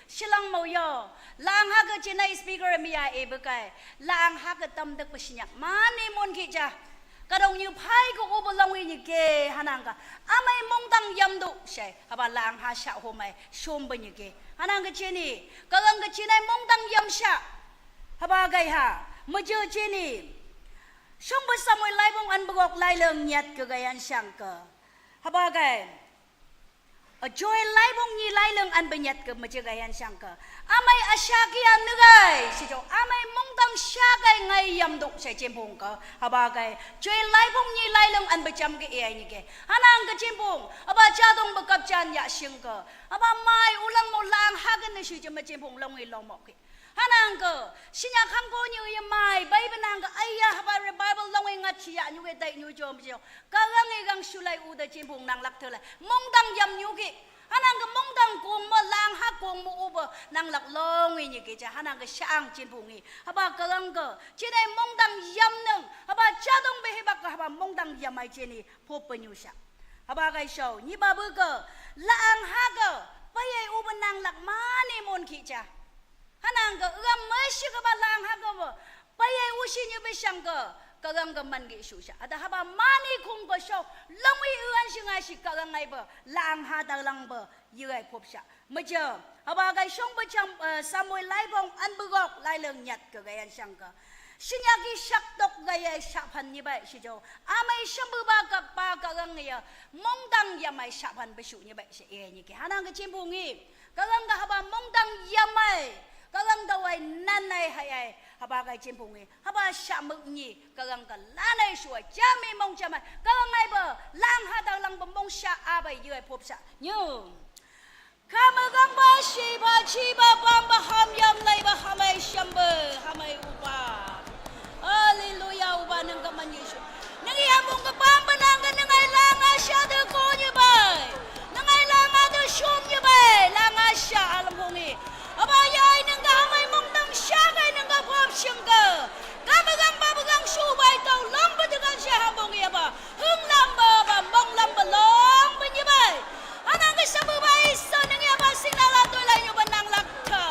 silang mau yo lang ha ke cina speaker mi ya e bekai lang ha ke tam dak pasinyak mani mon ki ja kadong như phai ko ubo long ni ke hananga amai mong dang yam do she haba lang ha sha ho mai shom ba ni ke hananga chini kalang ke cina mong dang yam sha haba gai ha mo je chini song ba samoi lai bong an bogok lai leng nyat ke gayan sang ke haba gai joy lai bong ni lai leng an banyat ke ma je gayan sang ke amai asha ki an nugai si jo amai mong dang sha gai ngai yam do se chem bong ka haba gai joy lai bong ni lai leng an bacham ke ai ni ke hanang ke chem bong aba cha dong ba kap chan ya sing ke aba mai ulang mo lang ha ke ne si je ma chem bong long ngai long mo ke hanang ke sinya khang ko như ye mai bai benang ke aya haba bible long ngai ngat chia nyu ke dai nyu jom jo ka gang ngai gang sulai u de chem bong nang lak thela mong dang yam nyu ke hanang ke mong dang kong mo lang ha kong mo ubo nang lak long ni ke ja hanang ke sang chin bong ni haba ka gang ke chinai mong dang yam nang haba cha dong be heba ka haba mong dang yam ai chini pho pe nyu sha haba gai show ni ba bu ke lang ha ke pai ai ubo nang lak mani mon ki ja hanang ke ram mai shi ke ba lang ha ke bo pai ai u shi ni be sang ke kagang ke man ge shu sha ada haba mani khung ko show long wi uan shi ngai shi kagang ngai ba lang ha da lang ba yu ai phop sha ma je haba gai shong ba cham samoi lai bong an bu gok lai leng nyat ke gai an sang ke sinya ki sak dok gai ai sha phan ni bai shi jo amai sham bu ba ka pa kagang ngai mong dang ya mai sha phan ba shu ni bai shi e ni ke hanang ke chim bu ngi kagang ga haba mong dang ya mai kagang da wai nan nai hai ai haba gai chim bong ni haba sha muk ni kagang ka la nai shuai cha mi mong cha mai kagang ngai ba lang ha da lang ba mong sha a bai yu ai phop sha nyu kama gang ba shi ba chi ba bam ba ham yam nai ba hamai sham ba hamai uba hallelujah uba nang ka man yesu nang ya mong ka bam ba nang ka nang ai lang a sha de ko ni bai nang ai lang a de shom ni bai lang a sha alam bong ni aba yai nang ka hamai mong dang sha gai nang ka phop shing ka kama gang ba gang shu bai tau long ba de gang sha ham bong ya ba hung lam ba mong lam ba long ba ni bai anang ka sa ba bai sa nang ya ba sing la to lai nyu ba nang lak ka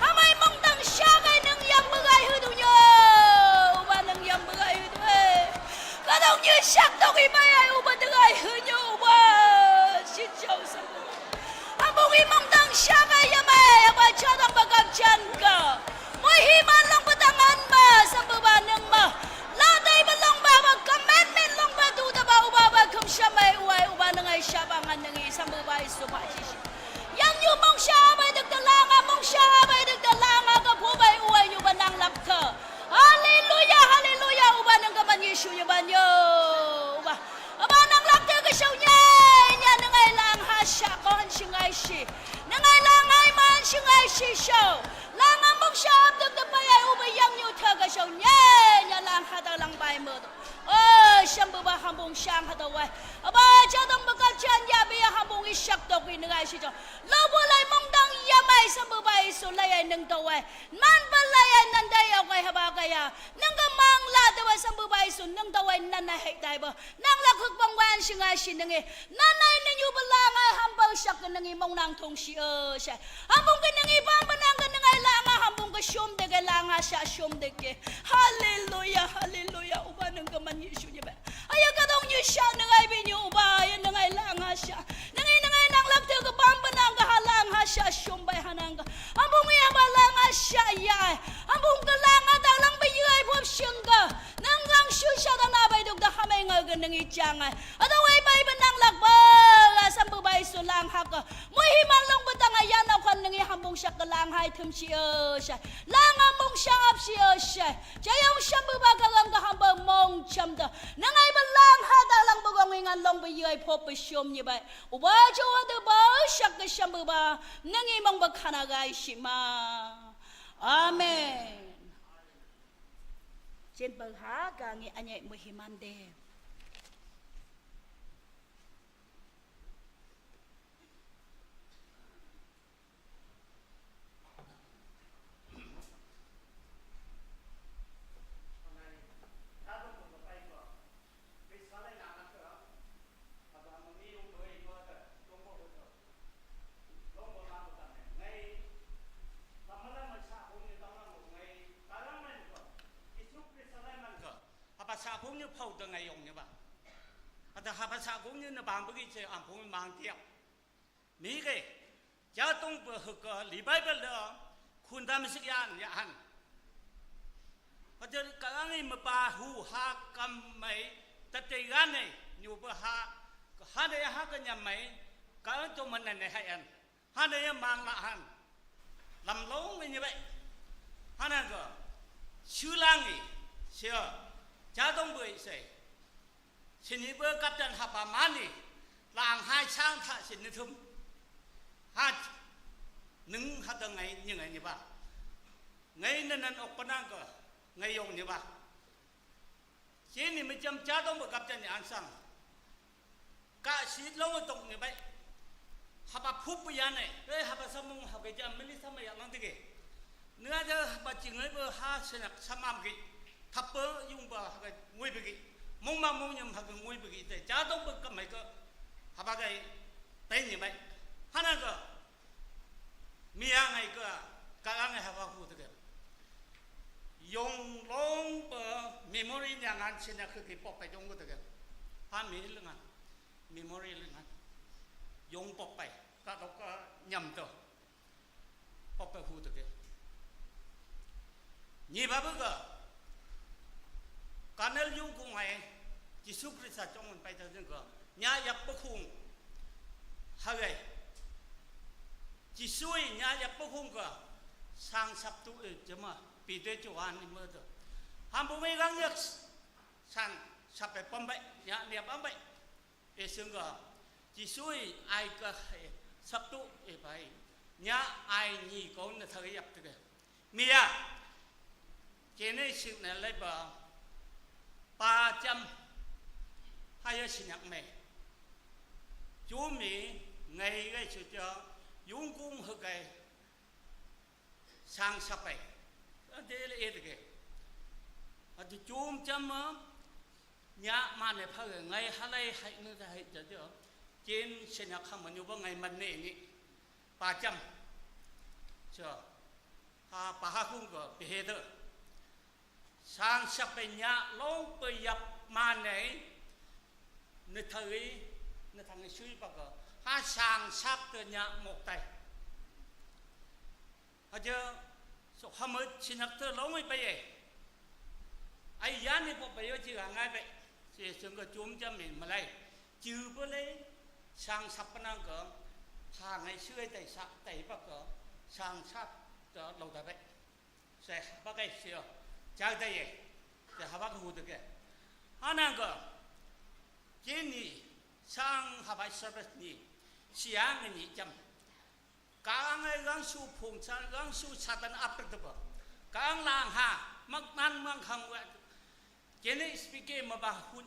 hamai mong dang sha gai nang yam ba gai hu du nyo ba nang yam ba gai hu du ka dong như sak to ki bai ai u ba de gai hu nyu ba xin chào sa Abong imong dang sha gai ya mai ba cha dang ba gam chan ka moi hi man long ba tangan ba sa ba nang ma la dai ba long ba commandment long ba tu da ba u ba kum sha mai u ai u ba nang ai sha ba ngan nang i sam ba i su ba chi yang yu mong sha ba dak da la nga mong sha ba dak da la nga ka pho ba u ai yu ba nang lak ka hallelujah hallelujah u ba nang ka man yesu yu ba nyo ba ba nang lak ka shau nya nya nang ai lang ha sha ko han sing ai shi nang ai lang ai man sing ai shi shau lang ang mong sha dak da ba ai u ba yang yu tha ka shau nya nya lang ha da lang bai mo sham ba ham bong shang ha da wai aba cha dong ba ka chan ya be ham bong i shak to ki nang ai shi jo lo bo lai mong dang ya mai sam ba bai so lai ai nang to wai man ba lai ai nan dai ya wai ha ba ka ya nang ka mang la da wai sam ba bai so nang to wai nan na hai dai ba nang la khuk bong wan sing ai shi nang e nan ai nang yu ba la nga ham ba shak nang i mong nang thong shi sha ham bong ka nang i ba ba nang ka nang ai la nga ham bong ka shom de ka la nga sha shom de ke hallelujah hallelujah uba nang ka man yesu ni ba aya ka dong như sha nang ai bi nyu ba ya nang ai lang ha sha nang ai nang lak te ka bam ba nang ka halang ha sha shom bai hanang ka ambong ya ba lang ha sha ya ambong ka lang ha da lang ba yu ai phop shing ka nang gang shu sha da na bai duk da hamai nga ga nang i chang ai ada wai bai ba nang lak ba la sam bu bai so lang ha ka moi hi man long ba tang ai ya na kwan nang i hambong sha ka lang hai thum chi sha lang ha mong sha ap shi sha cha yong sham bu ba ka lang ka hambong mong cham da nang ai ba lang ha da lang ba gong ngan long ba yu ai phop ba shom ni bai u ba cho da ba shak ka sham bu ba nang i mong ba khana gai shi ma amen trên bờ há cả nghe anh ấy mới hiểm ăn đê phâu từ ngày dùng như vậyแต่หาภาษาcũng như là bạn bữa kia anh cũng mang theo mỹ cái giá tông bữa hực lý bài bữa đóคุณทำสิ่งอย่างนี้ฮันเพราะฉะนั้นการนี้มาปาหูหากำไม่ตัดใจกันเนี่ยอยู่บนหาฮันเดียหากันยังไม่การจงมันในให้อันฮันเดียมังละฮันลำลงไม่ยังไงฮันนั่นก็ชื่อล่างนี่เชื่อจ้าต้องเบื่อเสียสิ่งนี้เบื่อกับจันหับประมาณนี่ลางให้ช่างท่าสิ่งนี้ทุ่มฮันนึ่งฮัตไงยังไงนี่บ้าไงนั่นออกปนังก็ไงยงนี่บ้าเช่นนี้ไม่จำจ้าต้องกับจันอันสั่งกะชีลงตกนี่ไปฮับพุบไปยันเนี่ยเฮ้ยฮับสมองฮับจะไม่ได้ทำอะไรนั่นติเกเนื้อจะฮับจริงเลยเบอร์หาเสนักสมามกิทับเบอร์ยุ่งบ่ฮับงวยไปกิมงมามงยมฮับงวยไปกิแต่จ้าต้องกับไม่ก็ฮับอะไรเต้นนี่ไปฮันนั่นก็มีอะไรก็การอะไรฮับพูดถึงยงลงเบอร์เมมโมรีอย่างนั้นเช่นนั้นคือกี่ปอกไปยงก็ถึงพามีเรื่องนั้นเมมโมรีเรื่องนั้นยงปอกไปก็เราก็ยำตัวปอกไปพูดถึงนี่บ้าก็การเลี้ยงกุ้งไงจิสุกริษจงมันไปถึงก็เนี่ยยับปะคุงหายจิสุยเนี่ยยับปะคุงก็สร้างสับตัวจะมาปีเดียวจวนนี่เมื่อเถอะฮัมบุไม่กังยักสร้างสับไปปั๊มไปเนี่ยเรียบปั๊มไปซึ่งก็จิสุยไอ้ก็สับตัวไปเนี่ยไอ้นี่ก็เนี่ยทะเลยับตัวมีอะเจนี่สิ่งนั้นเลยบ่ปาจำให้สิ่งนั้นไหมจูมีไงก็ชุดจะยุ่งกุ้งหึกไงสร้างสับไปเดี๋ยวเอ็ดกันอาจจะจูมจำมั้งเนี่ยมาในภาคไงอะไรให้นึกได้จะเจอเจนสิ่งนั้นคำมันอยู่ว่าไงมันนี่ปาจำเจ้าหาปาคุ้งก็ไปเหตุสร้างสับไปเนี่ยลงไปยับมาในในทะเลในทางในชีวิตปะก็หาสร้างสับตัวเนี่ยหมกไตอาจจะสุขมืดชินักเธอลงไม่ไปเองไอ้ยานี่พอไปว่าจีห่างไงไปเสียซึ่งก็จุ่มจะเหม็นมาเลยจืดไปเลยสร้างสับปนังก็พาในช่วยแต่สับแต่ปะก็สร้างสับก็เราได้ไปเสียปะก็เสียจากได้ยังจะหาว่าเขาพูดถึงกันอันนั้นก็เจนี่สร้างหาไปสำหรับนี่เสียงนี่จำการไอ้กังสูพงชากังสูชาตันอัปเดตบ่การล่างหามักนั้นเมืองคำว่าเจนี่สปีกเกอร์มาบ้าหุ่น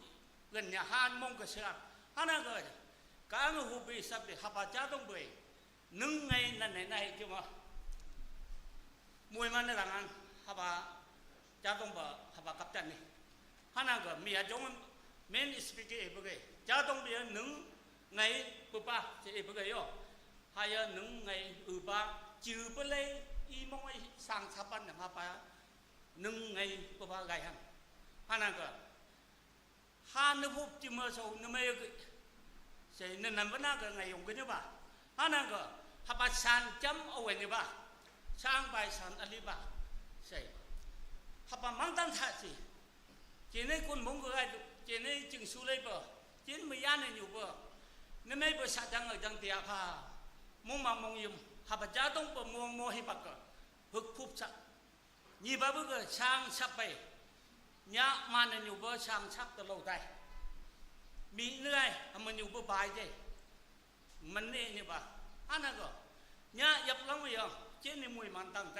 เงินเนี่ยหานมงก็เสียอันนั้นก็การหูไปสับเดหับจ้าต้องไปนึ่งไงนั่นไหนที่ว่ามวยมันในหลังนั้นหับจ้าต้องบ่หับกับจันนี่ฮันนั่นก็มีอาจงเมนสปีกเกอร์ไปเลยจ้าต้องไปนึ่งไงปุ๊บป้าจะไปเลยย่อหายหนึ่งไงบ้าจืดไปเลยอีมองไอ้สร้างสถาบันเนี่ยมาไปหนึ่งไงปุ๊บป้าไงฮันฮันนั่นก็ฮานุภพจิมาโซนึกไม่ก็ใช่นั่นนั่นวันนั้นก็ไงยงกันเนี่ยบ้าฮันนั่นก็ฮับสันจำเอาไว้เนี่ยบ้าช่างไปสันอะไรบ้าใช่ฮับมังตันทัดสิเจนี่คนมงก็ไงเจนี่จึงสู้เลยบ่เจนไม่ยานเนี่ยอยู่บ่นี่ไม่บ่สัจจังจังเตียพามงมามงยมฮับจ้าต้องปมงโมหิปักก็ฮึกพุบสักนี่บ้าบุก็ช่างชับไปเนี่ยมันอยู่บ่ช่างชับตลอดได้มีเนื่อยมันอยู่บ่บายใจมันนี่บ้าอันนั้นก็เนี่ยยับลังไม่ยอมเจนี่มวยมันตั้งใจ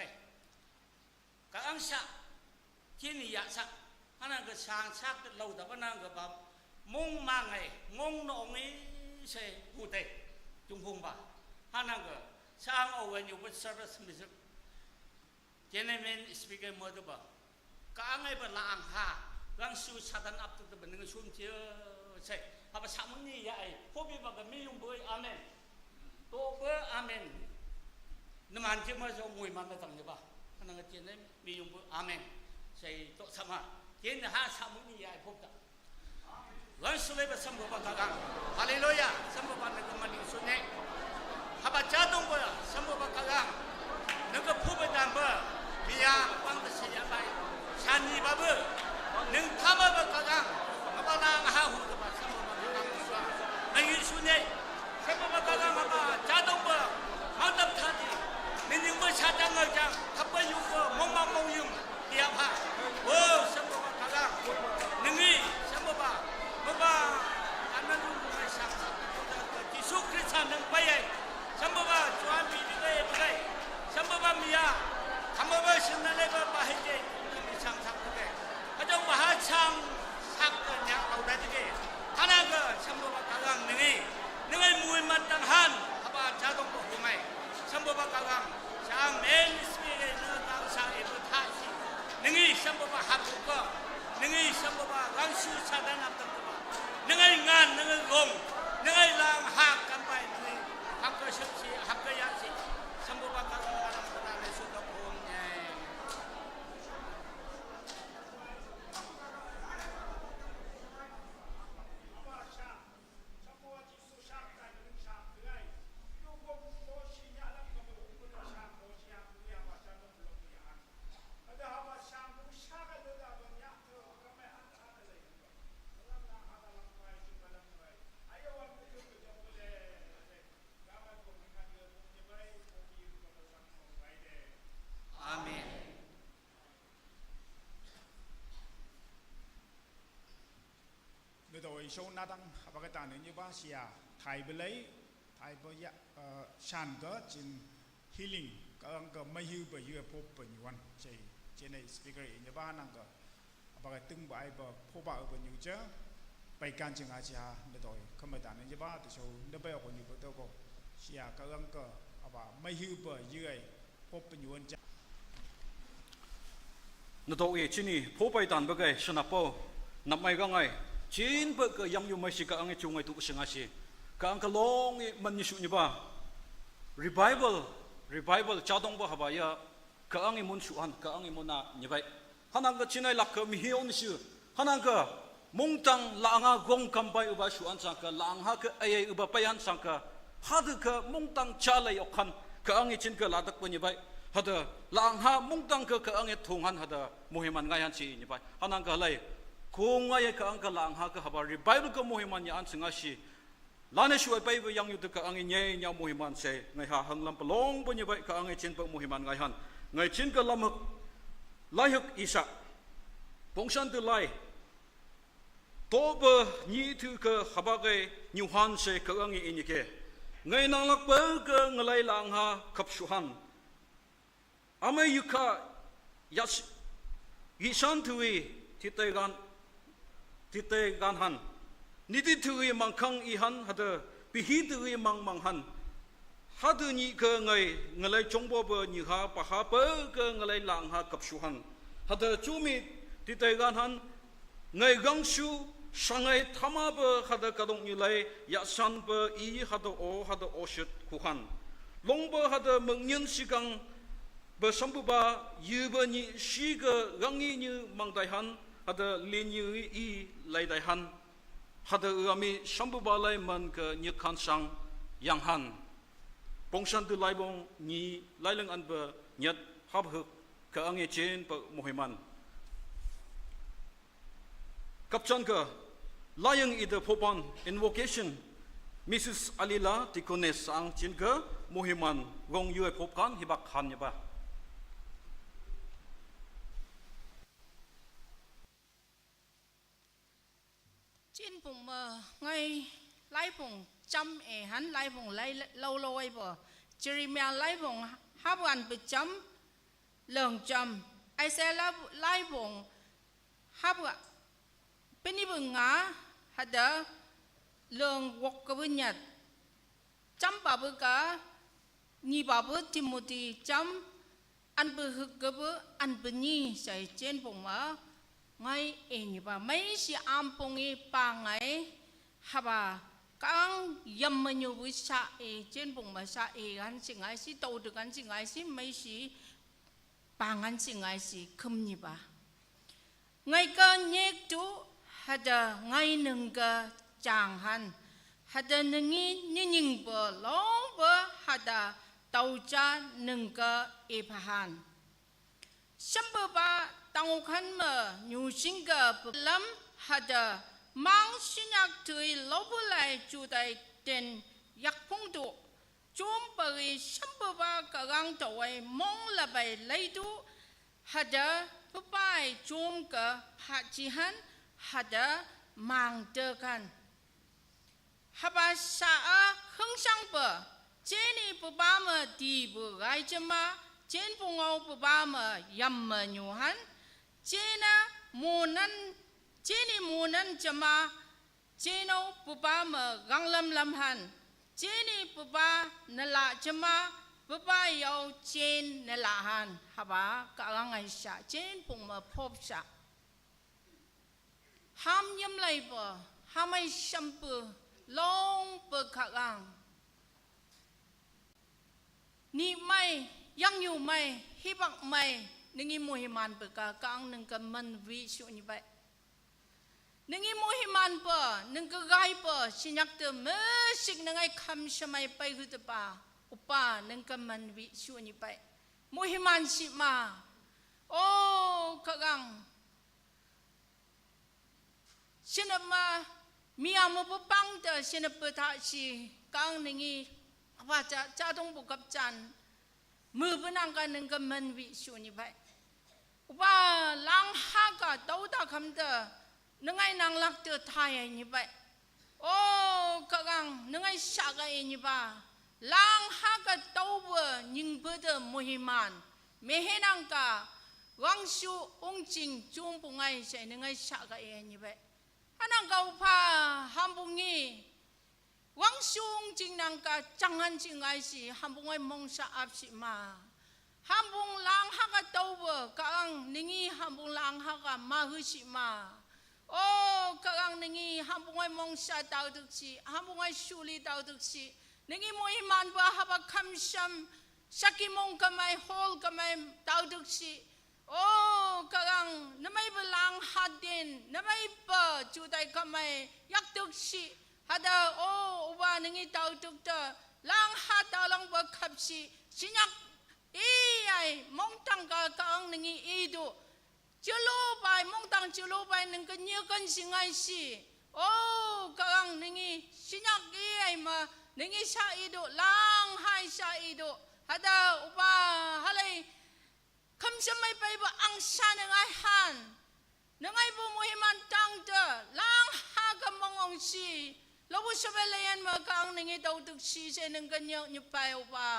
กับอังสักเจนี่อยากสักอันนั้นก็ช่างชับตลอดแต่ว่านั่นก็แบบมงมาไงงงนองนี้ใช่หูเตะจุงพงบ่าฮันนั่งก็ช่างเอาไว้อยู่บนสารสมิสเจนเมนสปีกเกอร์มอดบ่ก็อังไงเป็นลางหาลังสูชาตันอับตุตเป็นหนึ่งชุ่มเชื่อใช่ฮับสามุนี่ยาไอ้พวกพี่บอกกันไม่ยุ่งบ่อยอาเมนโตเบอร์อาเมนน้ำมันเชื่อมาจะมวยมันไม่ตั้งเลยบ่ฮันนั่งเจนไม่ยุ่งบ่อยอาเมนใช่โตสมาเจนหาสามุนี่ยาไอ้พวกตา Gan sulai ba sambo ba kagang. Haleluya. Sambo ba nagmani sunne. Haba Jaatongpü sambo ba kagang. Nang phu ba dan ba. Biya pang da siya bai. Shani ba ba. Nang thama ba kagang. Haba nang ha hu ba sambo ba kagang sa. Nang sunne. Sambo ba kagang haba Jaatongpü. Mandap thadi. Ning ba sadang jang. Haba yu ba mong mong yum. Dia pa. Oh sambo ba kagang. Ningi sambo ba. Baba anan lu mai sak sak. Yesus Kristus nang pai. Sambo ba chuan bi di kai. Sambo ba mia. Sambo ba sinale ba bahije. Nang sang sak ke. Ajong ba sang sak ke nya au da ji ke. Hana ke sambo ba kagang ningi. Ningai mui mat tang han. Haba Jaatongpü humai. Sambo ba kagang. Sang men spirit na tang sa e ba tha si. Ningi sambo ba hapu ko. Ningi sambo ba gang su sa dan ap tang ba. Ningai ngan ningai gong. Ningai lang hak kan pai ningai. Hak ke si hak ke ya si. Sambo ba kagang alam pura le su ka Phom nyai. Amen. Nơi tôi số na đăng và cái tàn như ba xia Thái bê lấy Thái bê ya sàn có trên healing các anh có mấy hư bởi hư phô bởi nhiều anh chỉ trên này speaker như ba năng có và cái từng bài bởi phô bảo bởi nhiều chứ bài can chừng ai xia nơi tôi không phải tàn như ba thì số nơi bây giờ có nhiều bởi tôi có xia các anh có và mấy hư bởi hư phô bởi nhiều anh chứ nó tôi chỉ ni phô bày tàn bậc ấy sân apple nằm mai gang ấy chín bậc cái yam yum mấy cái anh ấy chung ấy tụ sinh asi cái anh cái long ấy mình như suy ba revival Jaatongpü haba ya cái anh ấy muốn suan cái anh ấy muốn na như vậy hanan cái chín ấy lạc cái mihion siêu hanan cái mong tăng lang ha gong kampai uba suan sang cái lang ha cái ai uba payan sang cái hadu cái mong tăng cha lay okhan cái anh ấy chín cái lạc đặc như vậy hada lang ha mong tăng cái anh ấy thung han hada muhiman ngay han si như vậy hanan cái lay kung ngay cái anh cái lang ha cái haba revival cái muhiman ya an singa si lane shuai pai với yang yutu cái anh ấy nhẹ nhau muhiman se ngay ha hang lam palong như vậy cái anh ấy chín bậc muhiman ngay han ngay chín cái lam hực lai hực isa bong san tu lai to bơ ni tu cái haba cái new han se cái anh ấy in cái ngay nang lak bơ cái ngay lang ha khap shuhan amay yuka yas yisan thui tite gan han niti thui mang khang i han hada pihi thui mang han hadu ni ke ngai chongbo bo ni ha pa ha pe ke ngai lang ha kap shu han hada chumi tite gan han ngai gang shu sangai thama bo hada kadong ni lai ya san bo i hada o shit khu han long bo hada mengyen sikang bersambut ba yuba ni shiga gangi ni mangdai han ada linyu i laidai han hada ami sambut ba lai man ke nyekhan sang yang han pongsan tu lai bong ni lai leng an ba nyat hab huk ke ange chen pa mohiman kapchan ka layang ida popan invocation Mrs. Alila tikones ang chin ka mohiman gong yue popkan hibak han ba trên vùng mà ngay lái vùng chấm hắn lái vùng lái lâu lâu ấy bờ Jeremiah lái vùng hấp ăn bị chấm lợn chấm ai sẽ lái vùng hấp ạ bên đi vùng ngã hạt đỡ lợn quật cái bên nhật chấm bà bữa cả nhị bà bữa Timothy chấm ăn bữa hực cái bữa ăn bữa nhị sai trên vùng mà ngay em bà mấy si ampong pa ngay haba kang yam manyu với sa trên vùng mà sa gan si ngay si tàu được gan si ngay si mấy si pa gan si ngay si không như bà ngay con nhét chú hada ngai nung ka chang han hada nengi nying bo long bo hada tau cha nung ka epahan shambu ba tang khan ma nyu sing ka lam hada mang sinyak tui lobulai chu dai ten yak pung tu chum pari shambu ba karang tawai mong labai laidu hada papai chum ka phachihan hada mang te kan haba sa hung sang pa cheni pa ma di bu gai chama chen pungau pa ma yam ma nyuhan chena munan cheni munan chama cheno pa ma ganglam lam han cheni pa nala chama pa yau chen nala han haba ka ngai sha chen pung ma phop sha ham yam lai pa hamai shampoo long pa khagang ni mai yang yu mai hibak mai ningi mohiman pa ka kang nang ka man vi shu ni bai ningi mohiman pa nang ka gai pa sinyak te mesik nangai kham samai pai hu te pa upa nang ka man vi shu ni bai mohiman si ma oh khagang sinama miamu pang te sinapa tha si kang ningi apa Jaatongpü Kaüpjan mu benang ka nang ka man vi shu ni bai upa lang ha ka tau ta kham te nangai nang lak te thai ni bai oh kagang nangai sha ga ni ba lang ha ka tau ba ning ba de mohiman mehenang ka wang shu ong jing chung pungai sai nangai sha ga ni bai anang ka upa hambungi wang sung jing nang ka changan jingai si hambungai mong sa ap si ma hambung lang ha ka tau ba kaang ningi hambung lang ha ka ma hu si ma oh kaang ningi hambungai mong sa tau duk si hambungai shuli tau duk si ningi mohiman ba haba kham sham sakimong kamai hol kamai tau duk si oh kagang namai belang hadin namai pa chudai kamai yak tuk si hada oh uba ningi tau tuk ta lang ha ta lang ba khap si sinyak ai mong tang ka kaang ningi idu chulu bai mong tang chulu bai ning ka nyu kan singai si oh kagang ningi sinyak ai ma ningi sa idu lang hai sa idu hada uba halai kham samai pai ba ang sa nangai han nangai bu mohiman tang de lang ha ka mongong si lobu sabelayan ma kang ningi tau tuk si se nang kanyo nyupa upa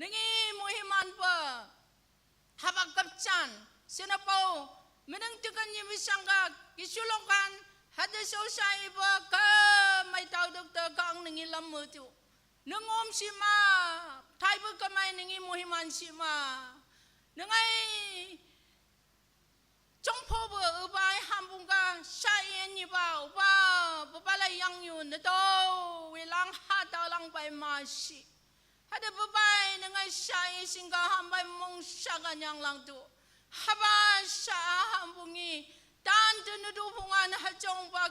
ningi mohiman pa habak Kaüpjan sinapau menang tukan nyimisangka kisulokan hada sosai ba ka mai tau tuk te kang ningi lamu tu nangom si ma thai bu kamai ningi mohiman si ma nangai Jongpo bo ubai hambung ka sha ni ba uba la yang yu na do we lang ha da lang bai ma si hada bubai nangai sha sing ka hambai mong sha ga nyang lang tu haba sha hambungi dan tu nu du pungan ha jong ba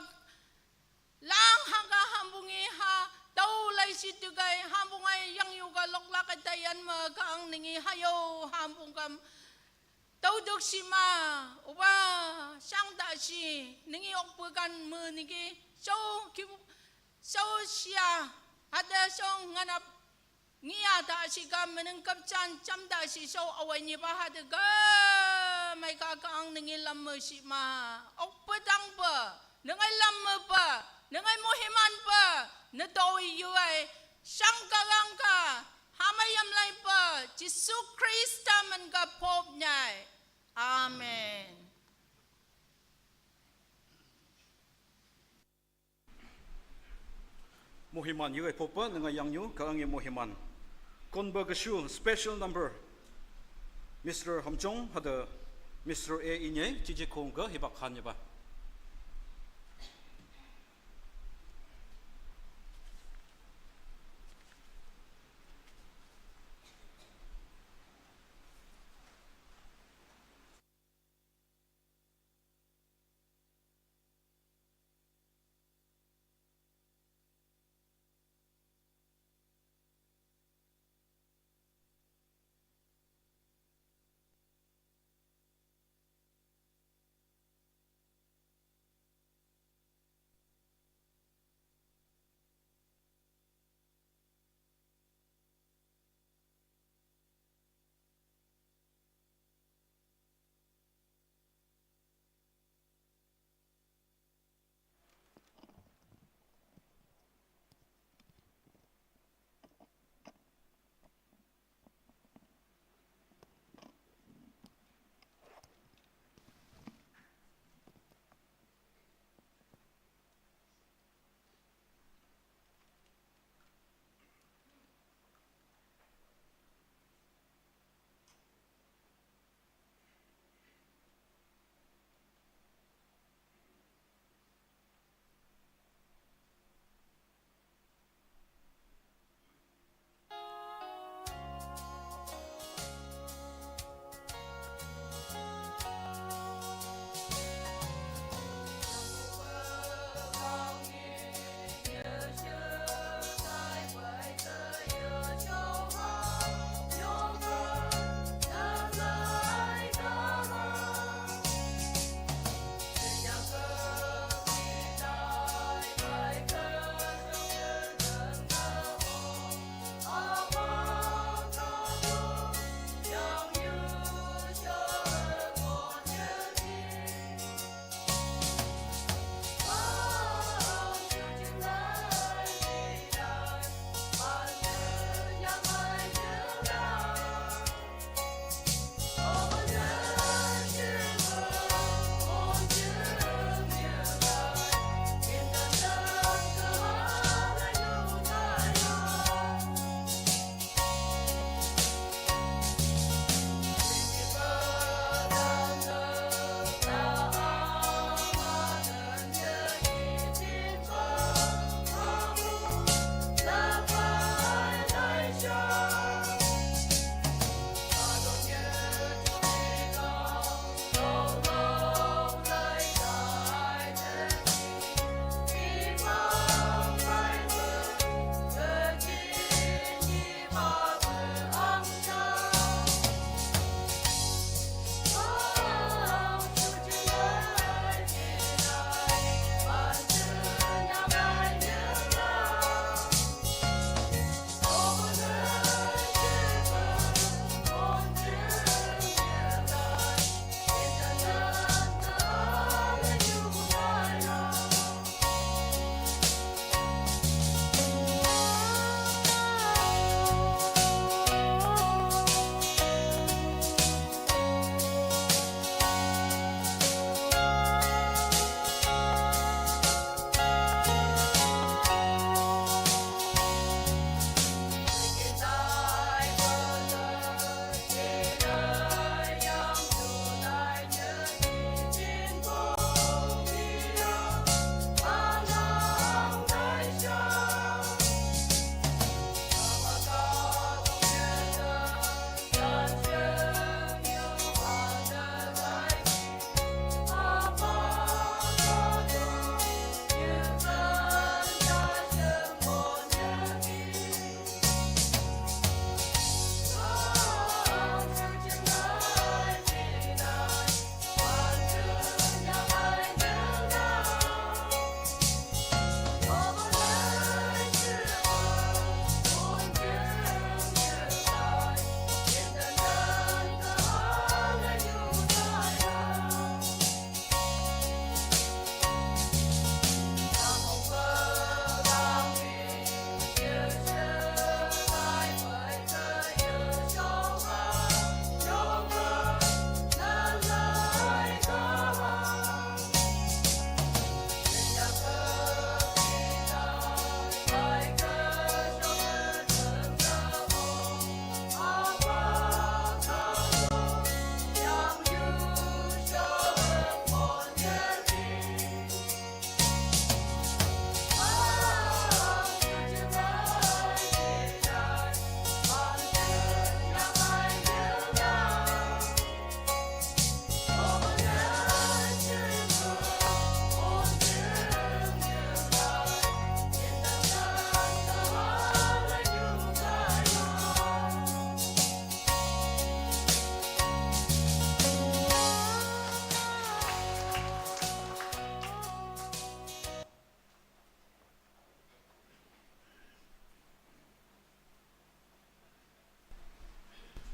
lang ha ga hambungi ha dau lai si tu gai hambungai yang yu ga lok la ka dayan ma kang ningi hayo hambung kam tau duk si ma uba sang da si ningi ok pu kan mu ningi so sia ada so nganap ngia da si ka meneng Kaüpjan cham da si so awai ni ba hada ga mai ka kang ningi lam mu si ma ok pu dang ba nangai lam mu ba nangai mohiman ba na doi yu ai sang ka lang ka hamayam lai ba Jisu Krista man ka pop nyai amen mohiman yu ai popa nga yang yu ka angi mohiman convocation special number Mr. Hamjong hada Mr. A inye jiji konga hibak han ba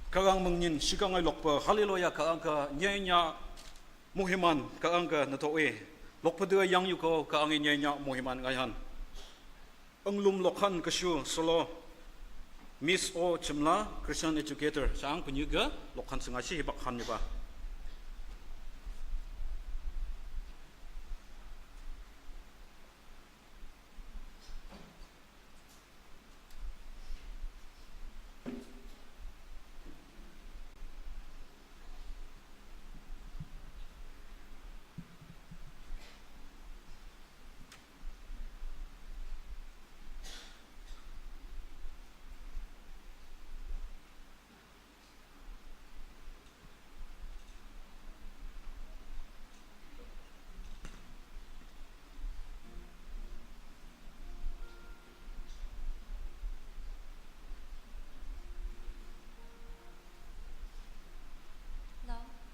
kagang mengin sikangai lokpa haleluya kaang ka nyenya muhiman kaang ka natoe lokpa dua yang yuko kaang nyenya muhiman ngaihan anglum lokhan kashu solo Miss O Chimla Christian educator sang penyuga lokhan sengasi hibak khan niba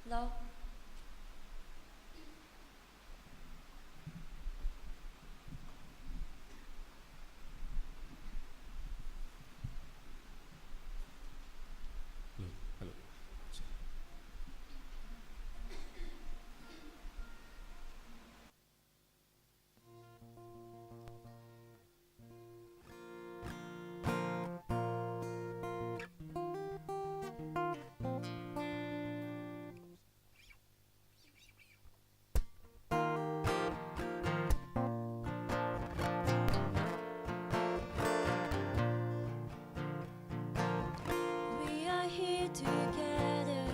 Hello. Together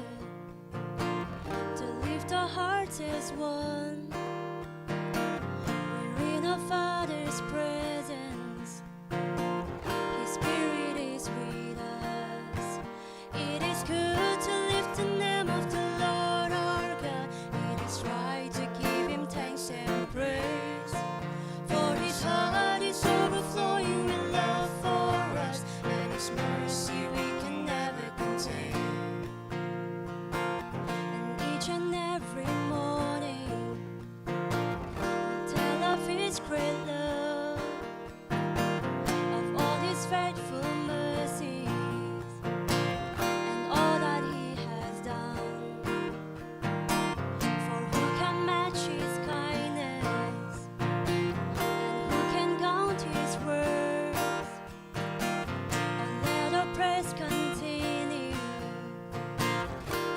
to lift our hearts as one. We're in our Father's presence. His Spirit is with us. It is good to lift the name of the Lord our God. It is right to give Him thanks and praise. For His heart is overflowing with love for us, and His mercy we can never contain. And every morning tell of His great love, of all His faithful mercies, and all that He has done. For who can match His kindness, and who can count His words? And let our praise continue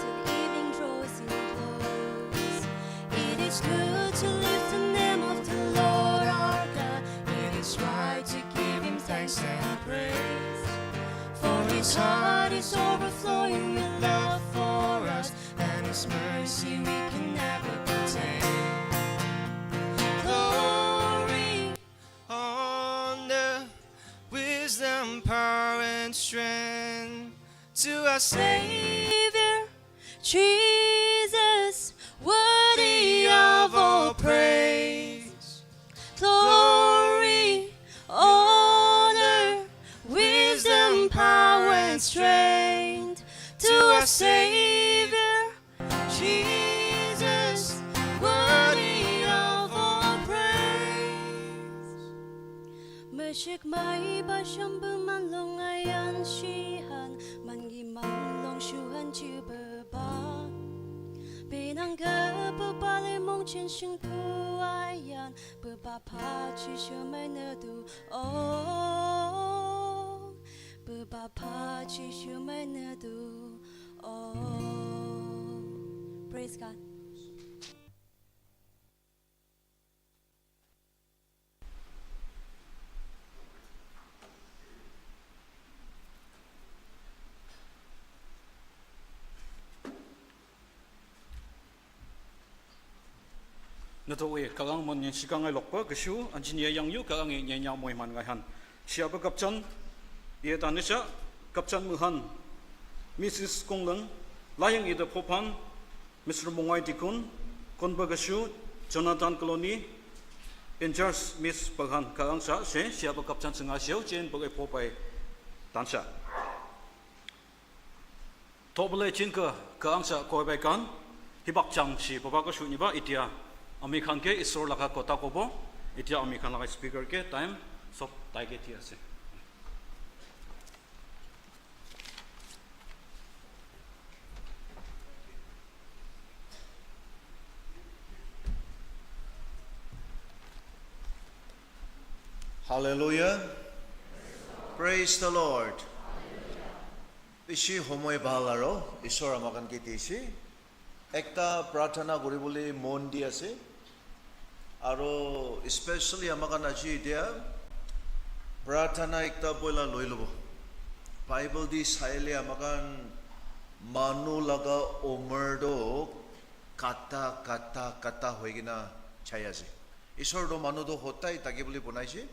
till evening draws in close. It is good to lift the name of the Lord our God. It is right to give Him thanks and praise. For His heart is overflowing with love for us, and His mercy we can never contain. Glory, honor, wisdom, power, and strength to our Savior, Jesus, worthy of all praise. Glory, honor, wisdom, power, and strength to our Savior, Jesus, worthy of all praise. Meshik mai ba shambu man long ayan shihan man gi man long shuhan chu ba binang ge ba le mong chen shin pu ayan ba pa chi shu mai ne du oh ba pa chi shu mai ne du oh. Praise God. natoe kagang mon sikangai lokpa kashu anjinia yang yu kagang nyenya moiman ngaihan siapa kapchan ye tanisha kapchan muhan Mrs. Konglang layang ida popan Mr. Mongai Dikun konba kashu Jonathan Colony in charge Miss Paghan kagang sa se siapa kapchan sengasio chen bagai popai tansha tobele chinka kagang sa koi kan hibak chang si papa kashu ni ba itia Ami khan ke isor laka kota kobo itia ami khan laka speaker ke time sob taige ti ase Hallelujah. Praise the Lord. Ishi homoy balaro ishor amakan kitisi ekta pratana goribole mon di ase aro especially amakan aji dia pratana ekta boila loi lobo Bible di saile amakan manu laga omerdo kata hoigina chayase ishor do manu do hotai taki boli bonaise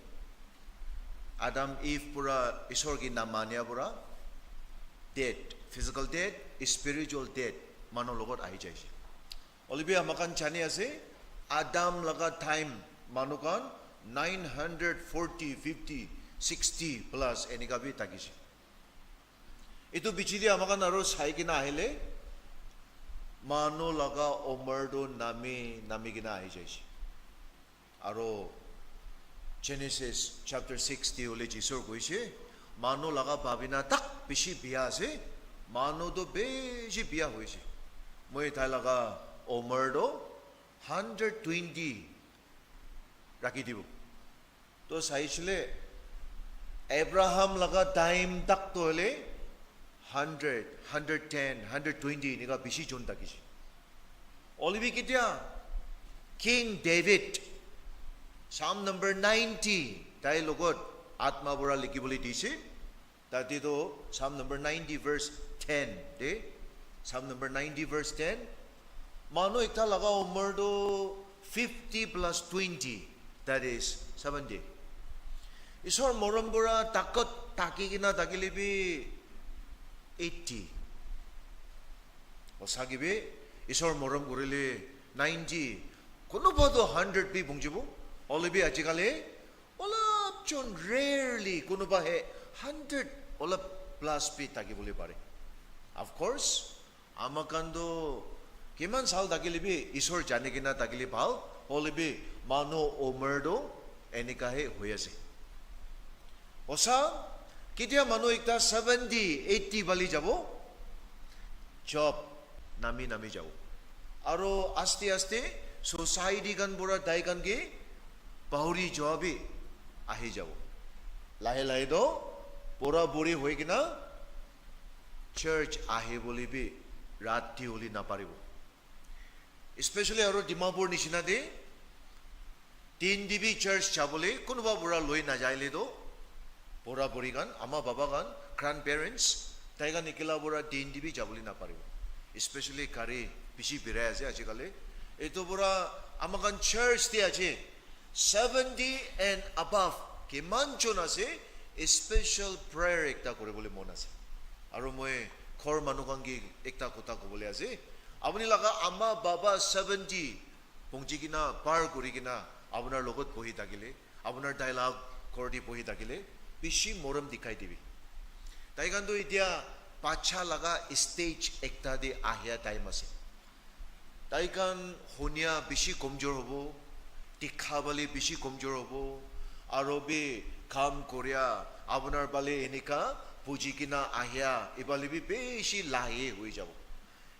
Adam Eve pura ishor ki namania pura dead, physical dead, spiritual dead, mano logot ahi jaise. Olivia makan chani ase, Adam laga time manukan 940, 50, 60 plus enika bhi takise. Itu bichidi amakan aro sai kina ahile, mano laga omerdo nami kina ahi jaise. Aro Genesis chapter 60 ole jisor koise, mano laga babina tak bishi biya ase mano do beji biya hoise moi thai laga omer do 120 rakhi dibu to saisle Abraham laga time tak to le 100 110 120 niga bishi jon takise olivi kitia King David Psalm number 90 tai logot atma bora likiboli dise Tatido Psalm number 90 verse 10 de Psalm number 90 verse 10 mano ekta laga umar do 50 plus 20 that is 70 Isor moram bora takot takikina takilibi 80 osagibe Isor moram gurile 90 kuno bodo 100 bi bungjibu olibi ajikale olap chon rarely kuno ba he 100 Ola plus pi taki boli pare. Of course, amakando kiman sal takilibi isor jane kina takili bhal olibi mano omerdo enika he hoyase. Osa kitia mano ekta 70 80 bali jabo job nami jabo. Aro aste society kan bura dai kan ke bahuri jobi ahi jabo. Lahe do Pura buri hoy kina church ahe boli bi rati holi na paribo. Especially aro Dimapur nishina de tin dibi church chabole kunuba pura loi na jaile do pura buri gan ama baba gan grandparents taiga nikila pura tin dibi jaboli na paribo. Especially kari bishi birai ase ajikale eto pura amakan church ti aje 70 and above ke manchon ase special prayer ekta koribole mon ase aro moi khor manukangi ekta kota kobole ase apuni laga amma baba 70 pongjikina par kurikina apunar logot pohi takile apunar dialogue kordi pohi takile bishi moram dikhai dibi taikando itia pacha laga stage ekta de ahya time ase taikan honia bishi komjor hobo tikhabali bishi komjor hobo aro be Kam Korea, Abunar Bale Enika, Pujikina Ahya, Ibalibi Beshi Lahe Huijabo.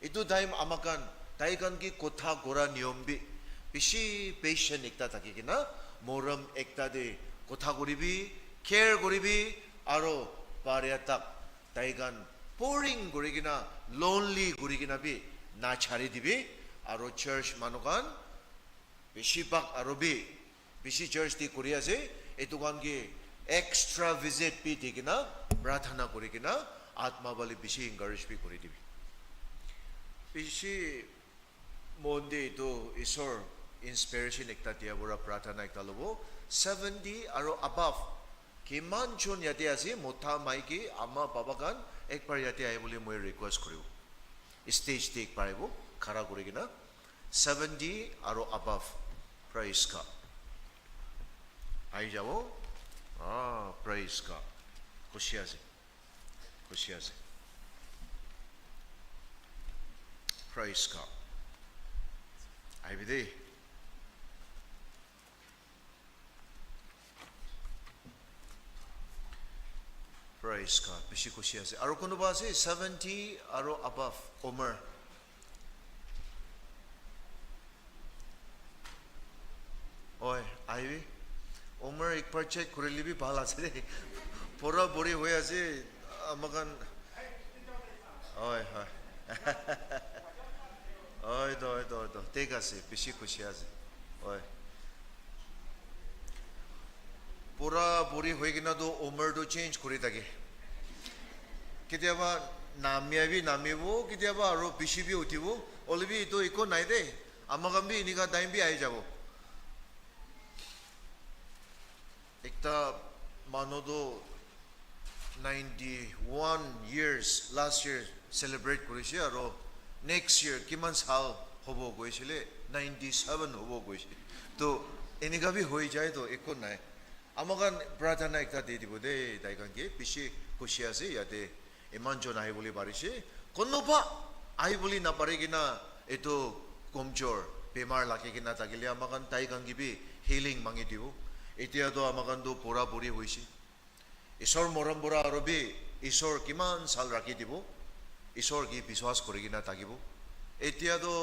Itu time Amakan, Taikan ki Kotha Gora Nyombi, Bishi patient ekta takikina, Moram ekta de Kotha Goribi, Care Goribi, Aro Pariatak, Taikan, pouring Gorigina, lonely Gorigina bi, Nachari dibi, Aro Church Manukan, Bishi Bak Arobi, Bishi Church di Korea se, Etukan ki extra visit pi tikina prathana korikina atma bali bishi encourage pi kori dibi bishi monde to isor inspiration ekta tia bora prathana ekta lobo 70 aro above kiman chon yate ase motha maiki ama baba kan ekbar yate ai boli moi request koribo stage te ek paribo khara korikina 70 aro above praise God ai jabo praise God. Khushi ase. Praise God. I bide. Praise God. Bishi khushi ase. Aro kono ba ase 70 aro above Omer. Oi, Ivy. Omer ek par check kurili bi bhal ase de. Pura bori hoye ase amakan. Oi ha. Oi do. Take ase bishi khushi ase. Oi. Pura bori hoye gina do Omer do change kuri tage. Kitiaba namya bi namibo kitiaba aro bishi bi utibo. Olibi to iko nai de. Amakan bi ini ka time bi ai jabo. Ekta manodo 91 years last year celebrate korishi aro next year kiman sal hobo goishile 97 hobo goishi to enika bi hoi jai to ekko nai amagan pradhana ekta de dibo de daikan ke bishi khushi ase yate eman jon ai boli parishi konoba ai boli na paregina eto komjor bemar lakigina tagile amagan daikan ki bi healing mangi dibo এতিয়া তো আমাকানটো পঢ়া পঢ়ি হৈছে ঈশ্বৰ মৰম পৰা RB ঈশ্বৰ কিমান সাল ৰাখি দিব ঈশ্বৰ কি বিশ্বাস কৰি কিনা থাকিব এতিয়া তো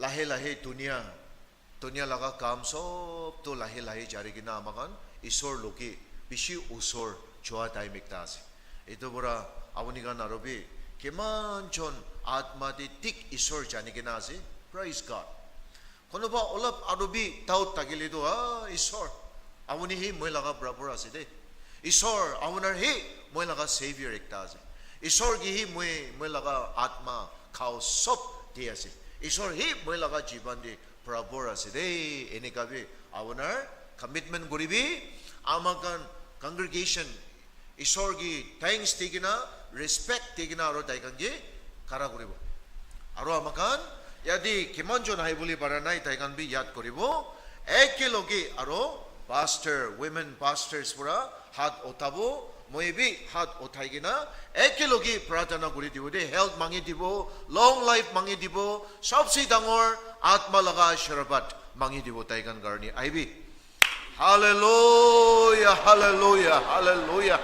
লাহে লাহে দুনিয়া লগা কাম সব তো লাহে লাহে জাৰি কিনা আমাকান ঈশ্বৰ লোকে বেছি ওচৰ যোৱা টাইম একটা আছে এইটো পৰা আপুনি গান আৰবি কিমান জন আত্মাতে ঠিক ঈশ্বৰ জানি কিনা আছে প্ৰাইজ গড কোনোবা অলপ আৰবি তাউত থাকিলে তো ঈশ্বৰ আপুনি হি মই লগা বৰাবৰ আছে দে ঈশ্বৰ আপোনাৰ হি মই লগা সেভিয়ৰ একটা আছে ঈশ্বৰ কি হি মই লগা আত্মা খাও সব দি আছে ঈশ্বৰ হি মই লগা জীৱন দি বৰাবৰ আছে দে এনেকা বি আপোনাৰ কমিটমেন্ট কৰিবি আমাকান কংগ্ৰেগেশ্যন ঈশ্বৰ কি থ্যাঙ্কস দিকিনা ৰেসপেক্ট দিকিনা আৰু দাইকান কি কাৰা কৰিব আৰু আমাকান यदि किमान जो नाई बोली पारा नाई ताइकान भी याद करिबो एक के लोगे आरो पास्टर वुमेन पास्टर्स पुरा हाथ उठाबो মই भी हाथ उठाइगिना एक के लोगे प्रार्थना करि दिबो दे हेल्थ मांगि दिबो लॉन्ग लाइफ मांगि दिबो सबसे डांगर आत्मा लगा शरबत मांगि दिबो ताइकान गारनी आइबी hallelujah hallelujah hallelujah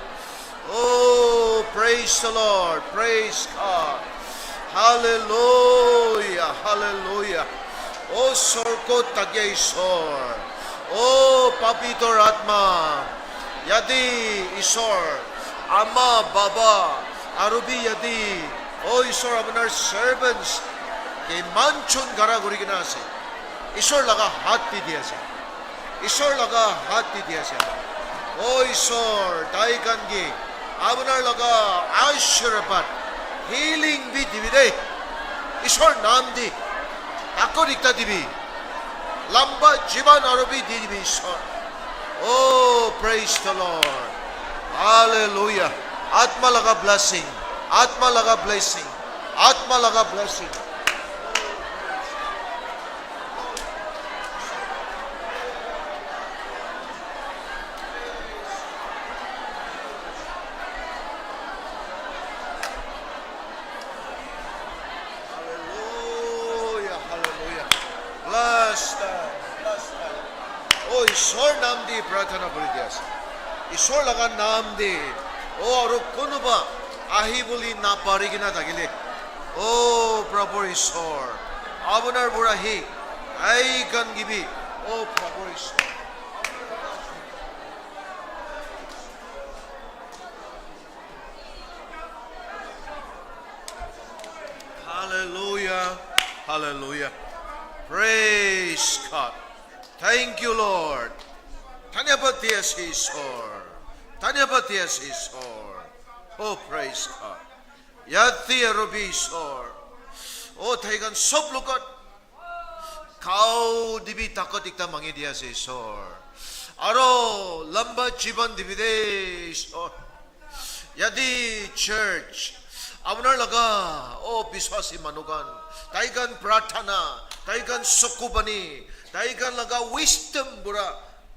oh praise the lord praise god Hallelujah, hallelujah. Oh, sorko tageisor. Oh, papitor atma. Yadi isor. Ama baba. Arubi yadi. Oh, isor abanar servants. Ke manchun gara guri ginase. Isor laga hat di diya se. Isor laga hat di diya se. Oh, isor daikan gi. Abanar laga ashrabat. Healing भी दिवी दे ईश्वर नाम दी आपको दिखता दिवी लंबा जीवन और भी दिवी ईश्वर oh praise the Lord hallelujah आत्मा लगा blessing आत्मा लगा blessing आत्मा लगा blessing ईश्वर नाम दी प्रार्थना करि दिया ईश्वर लगा नाम दे ओ और कोनोबा आही बोली ना पारिगिना थाकिले ओ प्रभु ईश्वर आपनार बुरा हि आई गान गिबी ओ प्रभु ईश्वर Hallelujah hallelujah praise God Thank you, Lord. Dhanyabad diya si Ishor. Dhanyabad diya si Ishor. Oh, praise God. Yati arobi Ishor. Oh, thaigan sob lukat. Kau dibi takot ikta mangi diya si Ishor. Aro lamba jiban dibi de Ishor. Yadi church. Abunar laga. Oh, biswasi manugan. Thaigan prathana. Thaigan sukubani. Taigan laga wisdom bura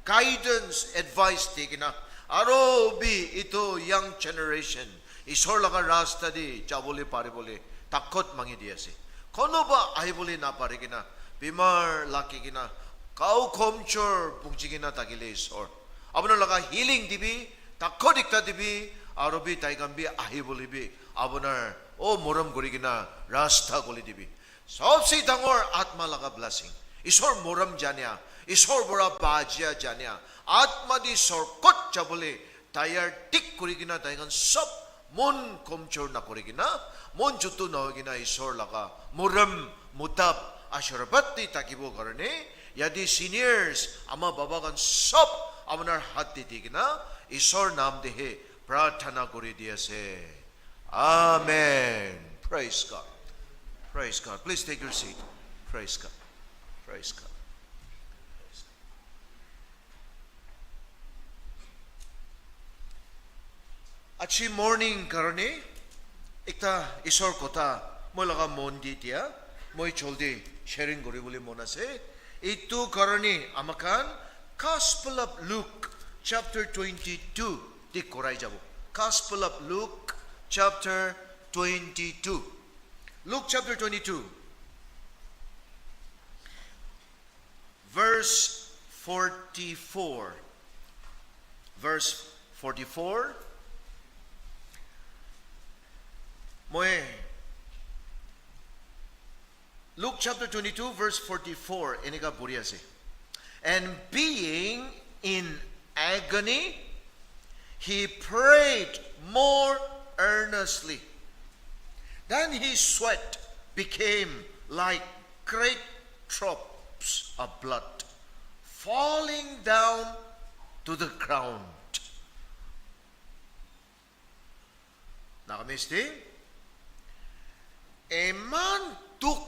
guidance advice tigina aro bi ito young generation ishor laga rasta di jabole pare bole takot mangi diase kono ba ai bole na pare gina bimar laki gina kau khomchor pungjigina tagile ishor abuna laga healing dibi takot ikta dibi aro bi taigan bi ai bole bi abunar o moram gori gina rasta goli dibi sobse dangor atma laga blessing ईश्वर मोरम जानिया Isor bora bajia jania. Atma di sorkot jabole. Tayar tik kurigina dayan sop. Mon komchor na kurigina. Mon jutu na hogina isor laga. Muram mutab asharbati takibo karane. Yadi seniors ama babagan sop amanar hat ditigina. Isor nam dehe pratana kuri diase. Amen. Praise God. Praise God. Please take your seat. Praise God. Praise God. Achi morning karane ekta isor kota moi laga mon di dia moi choldi sharing kori bole mon ase itu karane amakan Gospel of Luke chapter 22 di korai jabo. Gospel of Luke chapter 22. Luke chapter 22 verse 44. Verse 44. Luke chapter 22 verse 44. Iniga buriase. And being in agony, he prayed more earnestly. Then his sweat became like great drops of blood falling down to the ground. Nakamisti? Eman tuk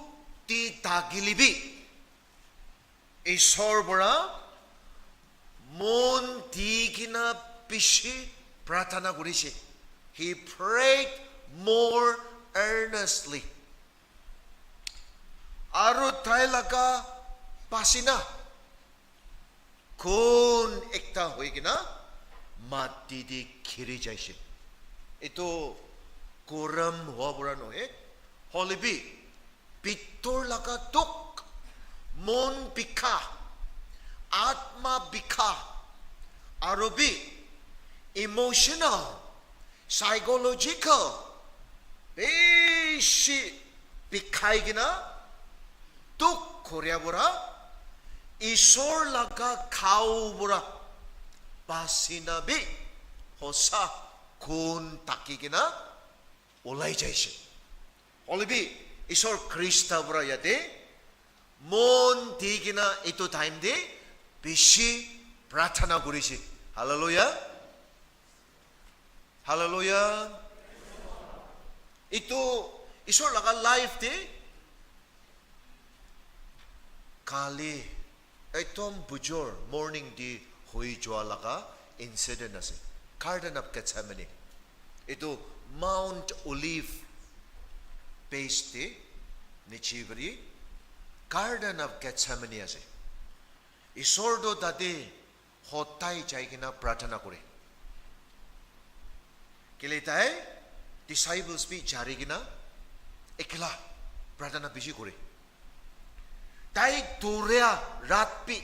ti tagilibi. Isor bora mon tigina pishi pratana gurishi. He prayed more earnestly. Aro tailaka pasina. Kun ekta hoigina matidi kiri jaishi. Ito kuram huabura noe. Holibi pitor laka tuk. Mon bika, atma bika, arobi, emotional, psychological, beshi bikaigina, tuk koryabura, isor laga kaubura, basinabi, hosa kun takigina, ulay jaishi. Olibi, isor Krista bura yate, Mon tigina ito time de bishi pratana gurishi. Hallelujah. Hallelujah. Ito isor laga life de kali itom bujor morning di hui jwa laga incident ase. Garden of Gethsemane. Ito Mount Olive base de nichivari. Garden of Gethsemane ase. Isordo dade hotai jaigina pratana kore. Kiletai disciples bi jarigina ekla pratana bishi kore. Tai turia rat bi.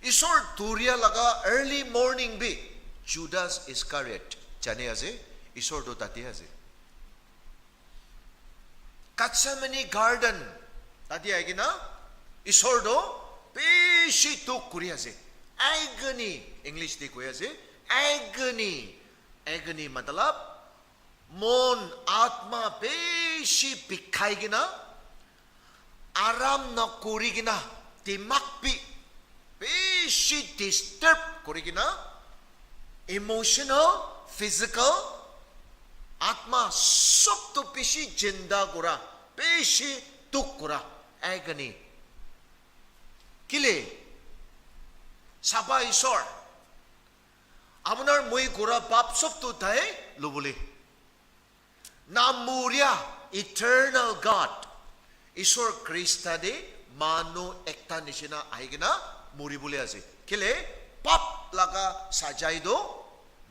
Isor turia laga early morning bi Judas Iscariot jane ase. Isordo dade ase. Gethsemane garden Tadi agina isordo peshi to kuriase agony English de koyase agony agony matlab mon atma peshi bikaigina aram na kurigina dimakpi peshi disturb kurigina emotional physical atma sab to peshi jinda gora peshi tukura agony kile saba isor amunar moi gora bap sop to dai lubule namuria eternal God isor Krista de mano ekta nishina aigina muri bule ase kile pap laga sajai do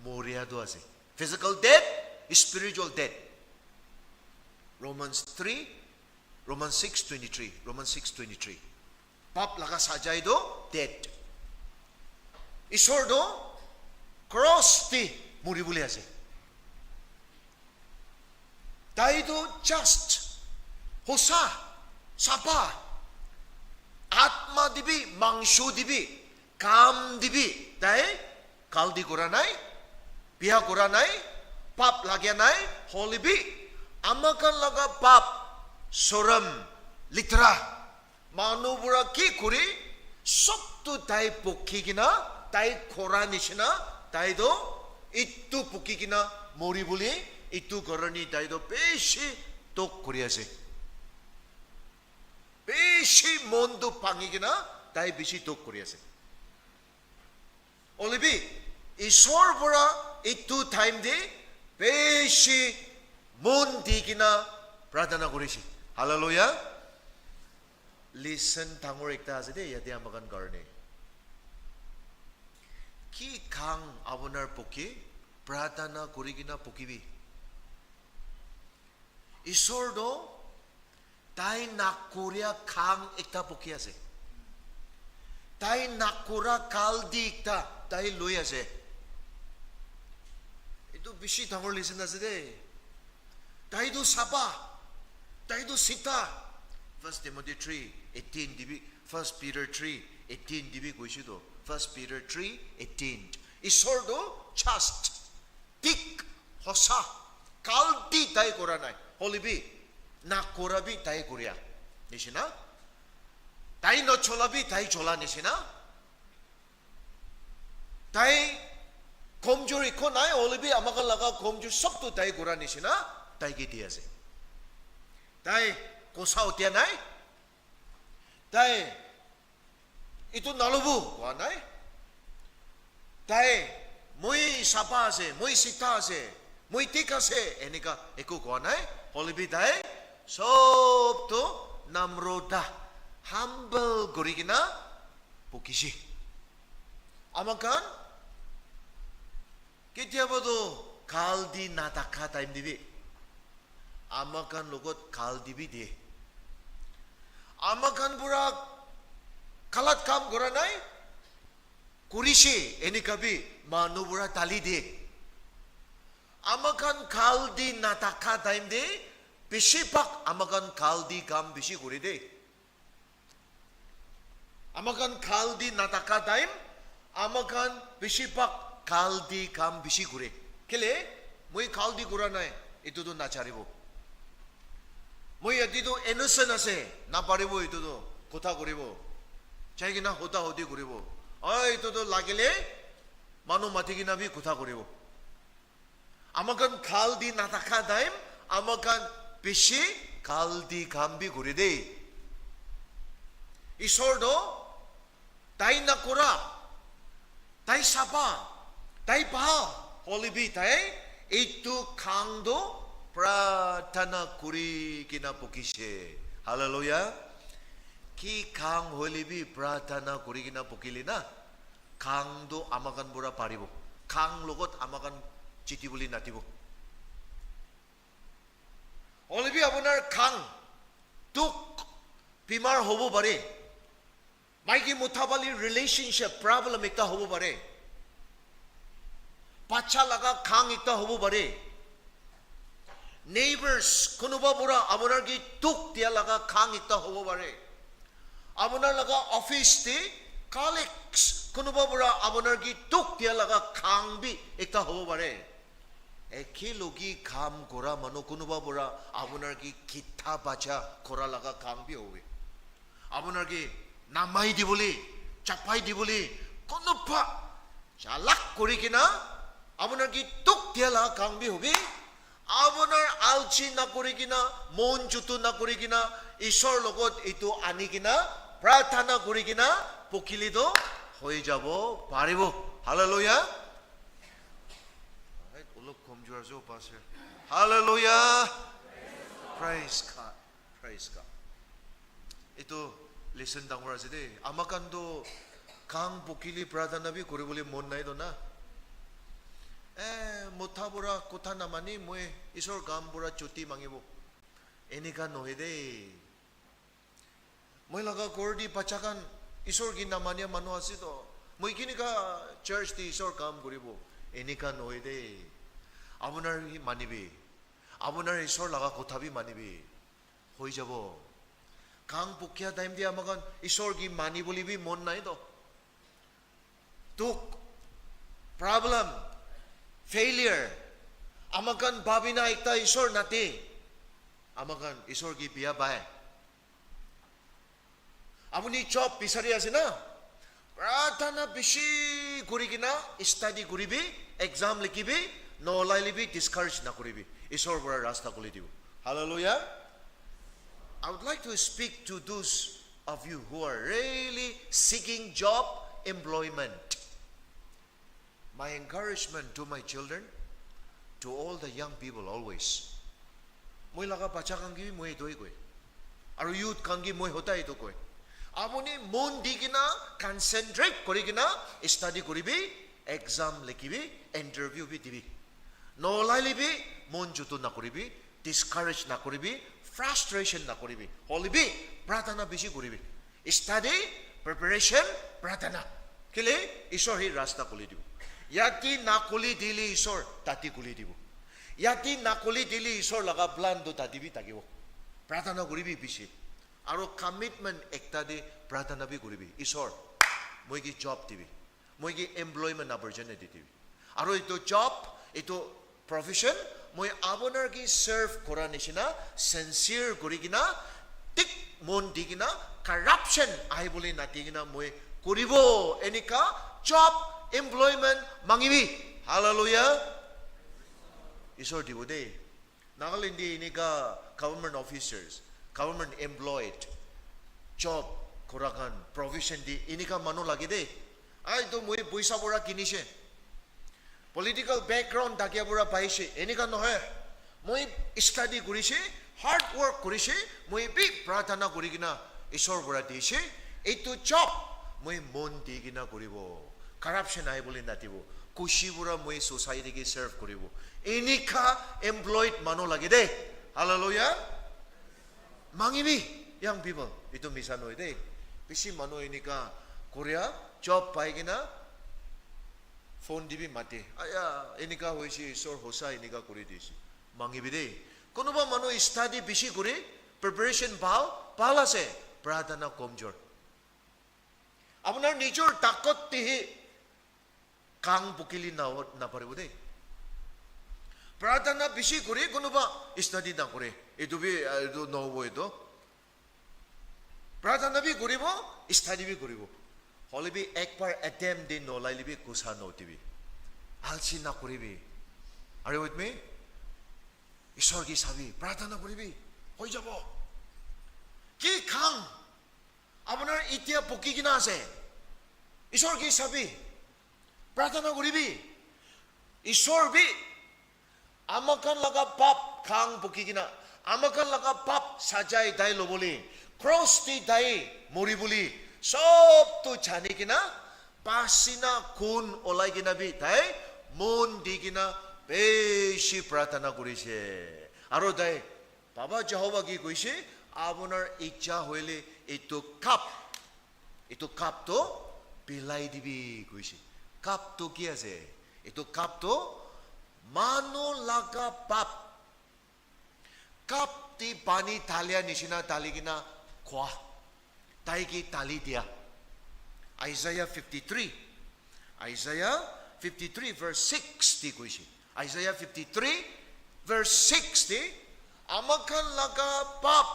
moria do ase physical death spiritual death Romans 6:23 pap laga sajai do dead isor do cross ti muri bule ase dai do just hosa sapa আত্মা দিবি মাংস দিবি কাম দিবি তাই কালদি করা নাই বিয়া করা নাই পাপ লাগিয়া নাই হলিবি আমাকান লাগা পাপ সরম লিত্রা মানুবরা কি করি সবটো তাই পক্ষী কিনা তাই খরা নিচিনা তাই তো ইটু পক্ষী কিনা মরি বলি ইটু গরনি তাই তো বেশি তোক করি আছে বেশি মনটো ভাঙি কিনা তাই বেশি তোক করি আছে অলিবি ঈশ্বৰ পৰা ইটু টাইম দি বেশি মন দি কিনা প্ৰাৰ্থনা কৰিছে হালেলুয়া লিসন ডাঙৰ একটা আছে দেই ইয়াতে আমাকান কাৰণে কি খাং আপোনাৰ পক্ষে প্ৰাৰ্থনা কৰি কিনা পকিবি ঈশ্বৰ দ তাই নাকৰিয়া খাং একটা পক্ষে আছে তাই নাকৰা কাল দি একটা তাই লৈ আছে এইটো বেছি ডাঙৰ লিসন আছে দেই তাইতো চাপা তাইতো চিতা 1 Timothy 3:18 দিবি 1 Peter 3:18 দিবি কৈছো তো 1 Peter 3:18 ঈশ্বৰটো trust ঠিক হসা কাল দি তাই কৰা নাই হলিবি না কৰাবি তাই কৰিয়া নিচিনা তাই নচলাবি তাই চলা নিচিনা তাই কমজোৰ একো নাই হলিবি আমাক লগা কমজোৰ সবটো তাই কৰা নিচিনা তাই কি দি আছে তাই কোসা উঠিয়া নাই তাই ইটো নলবো কোৱা নাই তাই মই চাপা আছে মই চিতা আছে মই ঠিক আছে এনেকা একো কোৱা নাই হলিবি তাই সবটো নম্ৰতা হাম্বল কৰি কিনা পকিছে আমাকান কেতিয়াবাতো কাল দি নাথাকা টাইম দিবি আমাকান লগত কাল দিবি দিয়ে আমাকান পুরা কালাত কাম কৰা নাই কৰিছে এনেকাবি মানুহবোৰা তালি দিয়ে আমাকান কাল দি নাথাকা টাইম দে বেছিভাগ আমাকান কাল দি কাম বেছি কৰি দে আমাকান কাল দি নাথাকা টাইম আমাকান বেছিভাগ কাল দি কাম বেছি কৰে কেলে মই কাল দি কৰা নাই এইটোতো নাচাৰিব মই এটিতো innocent আছে না পাৰিব এইটোতো কথা কৰিব চাই কিনা হতা হতি কৰিব এইটোতো লাগিলে মানুহ মাতি কিনা বি কথা কৰিব আমাকান কাল দি নাথাকা টাইম আমাকান বেছি কাল দি কাম বি কৰি দেই ঈশ্বৰটো তাই নকৰা তাই চাপা তাই পাহা হলিবি তাই এইটো খাংটো প্ৰাৰ্থনা কৰি কিনা পকিছে হালেলুয়া কি খাং হলিবি প্ৰাৰ্থনা কৰি কিনা পকিলি না খাংটো আমাকান বুঢ়া পাৰিব খাং লগত আমাকান চিটি বুলি নাতিব হলিবি আপোনাৰ খাং তোক বিমাৰ হ'ব পাৰে মাইকী মুঠাবালি ৰিলেশ্যনশ্বিপ প্ৰব্লেম এটা হ'ব পাৰে বাচ্চা লগা খাং এটা হ'ব পাৰে neighbors কোনোবা বুঢ়া আপোনাৰ কি তোক দিয়া লগা খাং এটা হ'ব পাৰে আপোনাৰ লগা অফিচ দি কলিগছ কোনোবা বুঢ়া আপোনাৰ কি তোক দিয়া লগা খাং বি এটা হ'ব পাৰে একেলগে কাম কৰা মানুহ কোনোবা বুঢ়া আপোনাৰ কি কিঠা বাচা কৰা লগা কাম বি হ'ব আপোনাৰ কি নামাই দিবলৈ চাপাই দিবলৈ কোনোবা চালাক কৰি কিনা আপোনাৰ কি তোক দিয়া লগা কাম বি হ'ব আপোনাৰ আলচি নকৰি কিনা মন জুতু নকৰি কিনা ঈশ্বৰ লগত এইটো আনি কিনা প্ৰাৰ্থনা কৰি কিনা পকিলিতো হৈ যাব পাৰিব হালেলুয়া অলপ কমজোৰ আছে পাছে হালেলুয়া প্ৰেইজ গড এইটো লিসন ডাঙৰ আছে দেই আমাকানতো কাং পকিলি প্ৰাৰ্থনা বি কৰিবলৈ মন নাই তো না মুঠা বুঢ়া কথা নামানি মই ঈশ্বৰ কাম বুঢ়া চুটি মাঙিব এনেকা নহয় দেই মই লগা ঘৰ দি বাচ্চাকান ঈশ্বৰ কি নামানিয়া মানুহ আছে তো মই কেনেকা চাৰ্চ দি ঈশ্বৰ কাম কৰিব এনেকা নহয় দেই আপোনাৰ মানিবি আপোনাৰ ঈশ্বৰ লগা কথা বি মানিবি হৈ যাব Kang pukya time dia makan isor gi mani boli bi mon nai to. Tuk problem failure amakan babina ekta isor nati amakan isor gi biya bai. Amuni job bisari ase na pratana bishi kurigina study kuribi exam likibi no lailibi discourage na kuribi isor bora rasta kuli diu. Hallelujah. I would like to speak to those of you who are really seeking job employment. My encouragement to my children, to all the young people always. Moi laga bacha kangi moi doi koi. Aru youth kangi moi hota ito koi. Amuni mon digina concentrate korigina study koribi exam lekibi interview bi dibi. No lailibi mon jutu na koribi discourage na koribi frustration na koribi. Holibi pratana bishi koribi. Study preparation pratana. Kile isor hi rasta kuli dibu. Yati nakuli dili isor tati kuli dibu. Yati nakuli dili isor laga blando tati bi takiwo. Pratana koribi bishi. Aro commitment ekta de pratana bi koribi. Isor moi ki job dibi. Moi ki employment opportunity dibi. Aro ito job, ito profession, moi abonar ki serve kora nishina sincere korigina tik mon digina corruption ai boli natigina moi koribo enika job employment mangibi. Hallelujah. Isor dibo de nagalindi inika government officers, government employed job korakan provision di inika manu lagi de ai to moi puisa bora kinishe political background dakia bora paise enika nohe moi study kurise hard work kurise moi big pratana kurigina isor bora dishe etu job moi mon digina kuribo corruption ai boli natibo kushi bora moi society ki serve kuribo enika employed manu lagi de. Hallelujah. Mangibi young people itu misano ide bisi manu enika Korea job paigina phone dibi mate aya enika hoisi sor hosa enika kori disi mangibi de konoba manu study bisi kori preparation bal ase pradana komjor apunar nijor takot tihi kang pukili na paribo de pradana bisi kori konoba study na kore itu bi itu no bo itu pradana bi koribo study bi koribo holibi ekbar attempt din no lailibi kusa no tibi alsi na koribi. Are you with me? Isor ki sabi pratana koribi hoi jabo ki kang abonar itia poki gina ase isor ki sabi pratana koribi isor bi amakan laga pap kang poki gina amakan laga pap sajai dai lo boli cross ti dai mori boli sob tu chani kina pasina kun olai kina bi dai mon di kina beshi pratana kurise aro dai baba Jehovah ki kuise abonar icha hoile itu cup to pilai dibi kuise cup to ki ase itu cup to mano laga pap cup ti pani thalia nishina taligina khwa taigi tali dia. Isaiah 53 verse 60 kuisi Isaiah 53 verse 60 amakan laga pap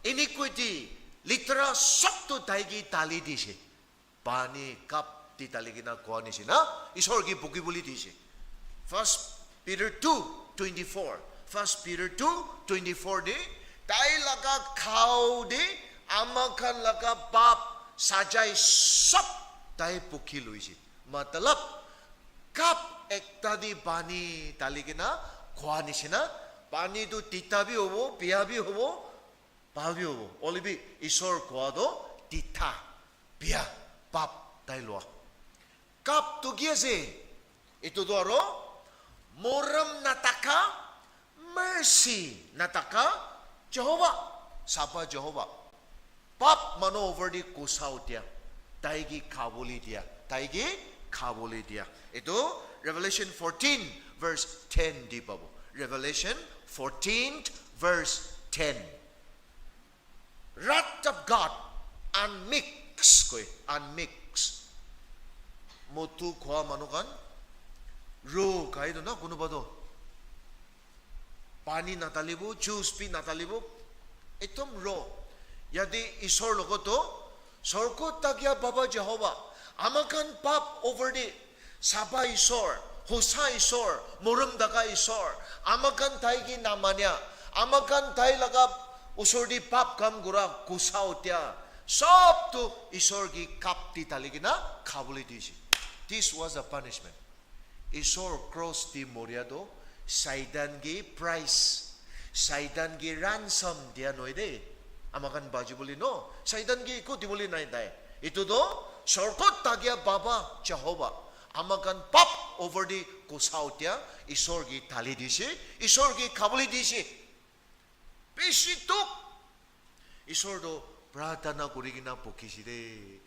iniquity literal sakto taigi tali dise pani kap ti taligina khwa nishina isor ki buki boli dise. 1 Peter 2:24 de tai laga khau de amakan laga pap sajai sab tai pukhi luisi matlab kap ekta di pani taligina khwa nishina pani tu tita bi hobo pia bi hobo pa bi hobo olibi isor khwa do tita pia pap tai lo kap tu giase itu do aro moram nataka mercy nataka Jehovah sapa Jehovah pap mano over di kusau dia taigi khaboli dia itu Revelation 14 verse 10 di babo Revelation 14 verse 10 wrath of God unmixed koi unmixed motu khwa manukan ro kai do na kuno bado pani natalibo juice pi natalibo etom ro yadi isor logoto sorko tagya baba Jehovah amakan pap over the saba isor hosa isor morum daga isor amakan taigi namanya amakan tai laga usor di pap kam gura kusautia sob to isor gi kapti taligina khabuli disi. This was a punishment. Isor cross di moriado saidan gi price saidan gi ransom dia noide amakan baju boli no saidan gi ko diboli nai dai itu do sorkot tagya baba Jehovah amakan pap over di kusautia isor gi tali disi isor gi khabuli disi Pisituk isor do pratana kurigina pokiside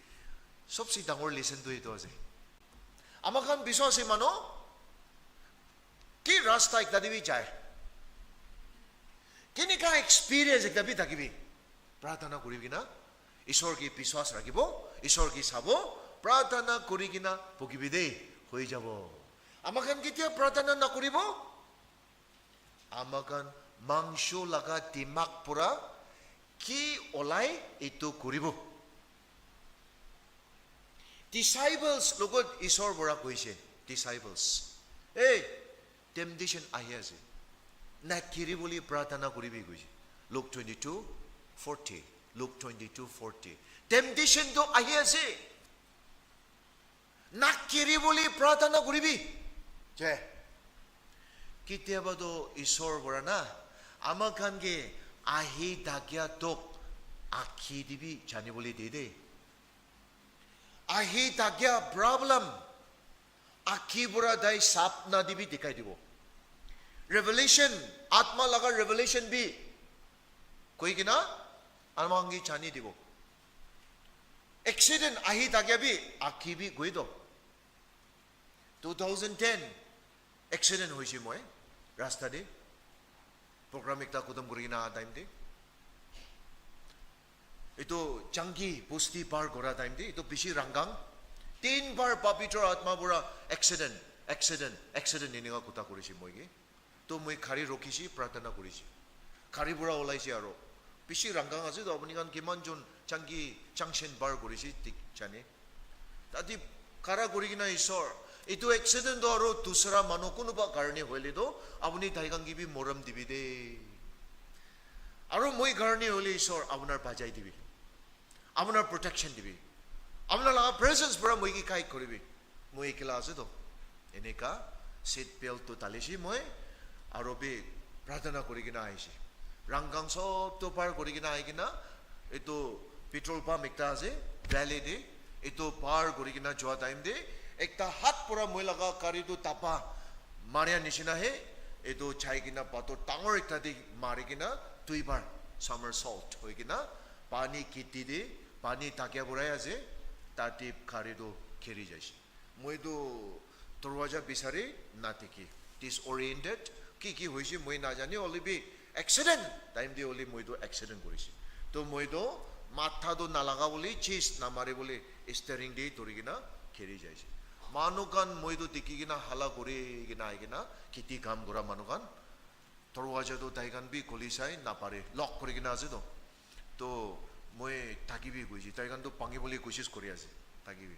sobsi dangor listen to ito ase amakan biso se mano ki rasta ek dadibi jai kini ka experience ek dabi takibi pratana kurigina isor ki biswas rakibo isor ki sabo pratana kurigina pokibide hoi jabo amakan kitia pratana na kuribo amakan mangsho laga timak pura ki olai itu kuribo disciples logot isor bora koise disciples temptation ahase na kiri boli pratana kuribi koise Luke 22:40 Luke 22:40 temptation do ahase na kiri boli pratana kuribi je kitiabado isor bora na amakan ge ahi dagya tok akhi dibi jani boli dede ahi dagya problem akhi bora dai sap na dibi dikai dibo revelation atma laga revelation bi koi gina amangi jani dibo accident ahi dagya bi akhi bi goi do 2010 accident hoishi moi rasta de program ekta kudam kurina time de ito changi pusti par gora time de ito bishi ranggang 3 bar papitra atma bura accident ininga kuta kurishi moi ge to moi khari rokishi pratana kurishi khari bura olaisi aro bishi ranggang ase to apni kan kiman jon changi changshen bar kurishi tik chane tadi kara kurigina isor itu accident do aro dusra manu kuno ba karne hoile do apni thaigang gibi moram dibi de aro moi karne hole isor apnar bajai dibi apnar protection dibi apnar laga presence bra moi ki kai koribi moi ekla ase to eneka seat belt to talishi moi aro be pradhana korigina aisi ranggang sob to par korigina aigina eto petrol pump ekta ase valley de eto par korigina joa time de ekta hat pura moi laga kari tu tapa maria nishina he edo chaigina pato tangor ekta de marigina tuibar somersault hoigina pani kiti de pani takya burai ase tati kari do kheri jaisi moi do torwaja bisari natiki disoriented ki hoisi moi na jani only be accident time de only moi do accident korisi to moi do matha do nalaga boli cheese na mare boli steering de torigina kheri jaisi manukan moido tikigina hala gori gina igina kiti kam gora manukan torwaja do taigan bi kolisai na pare lock kori gina ase to moi takibi goji taigan do pangi boli koshis kori ase takibi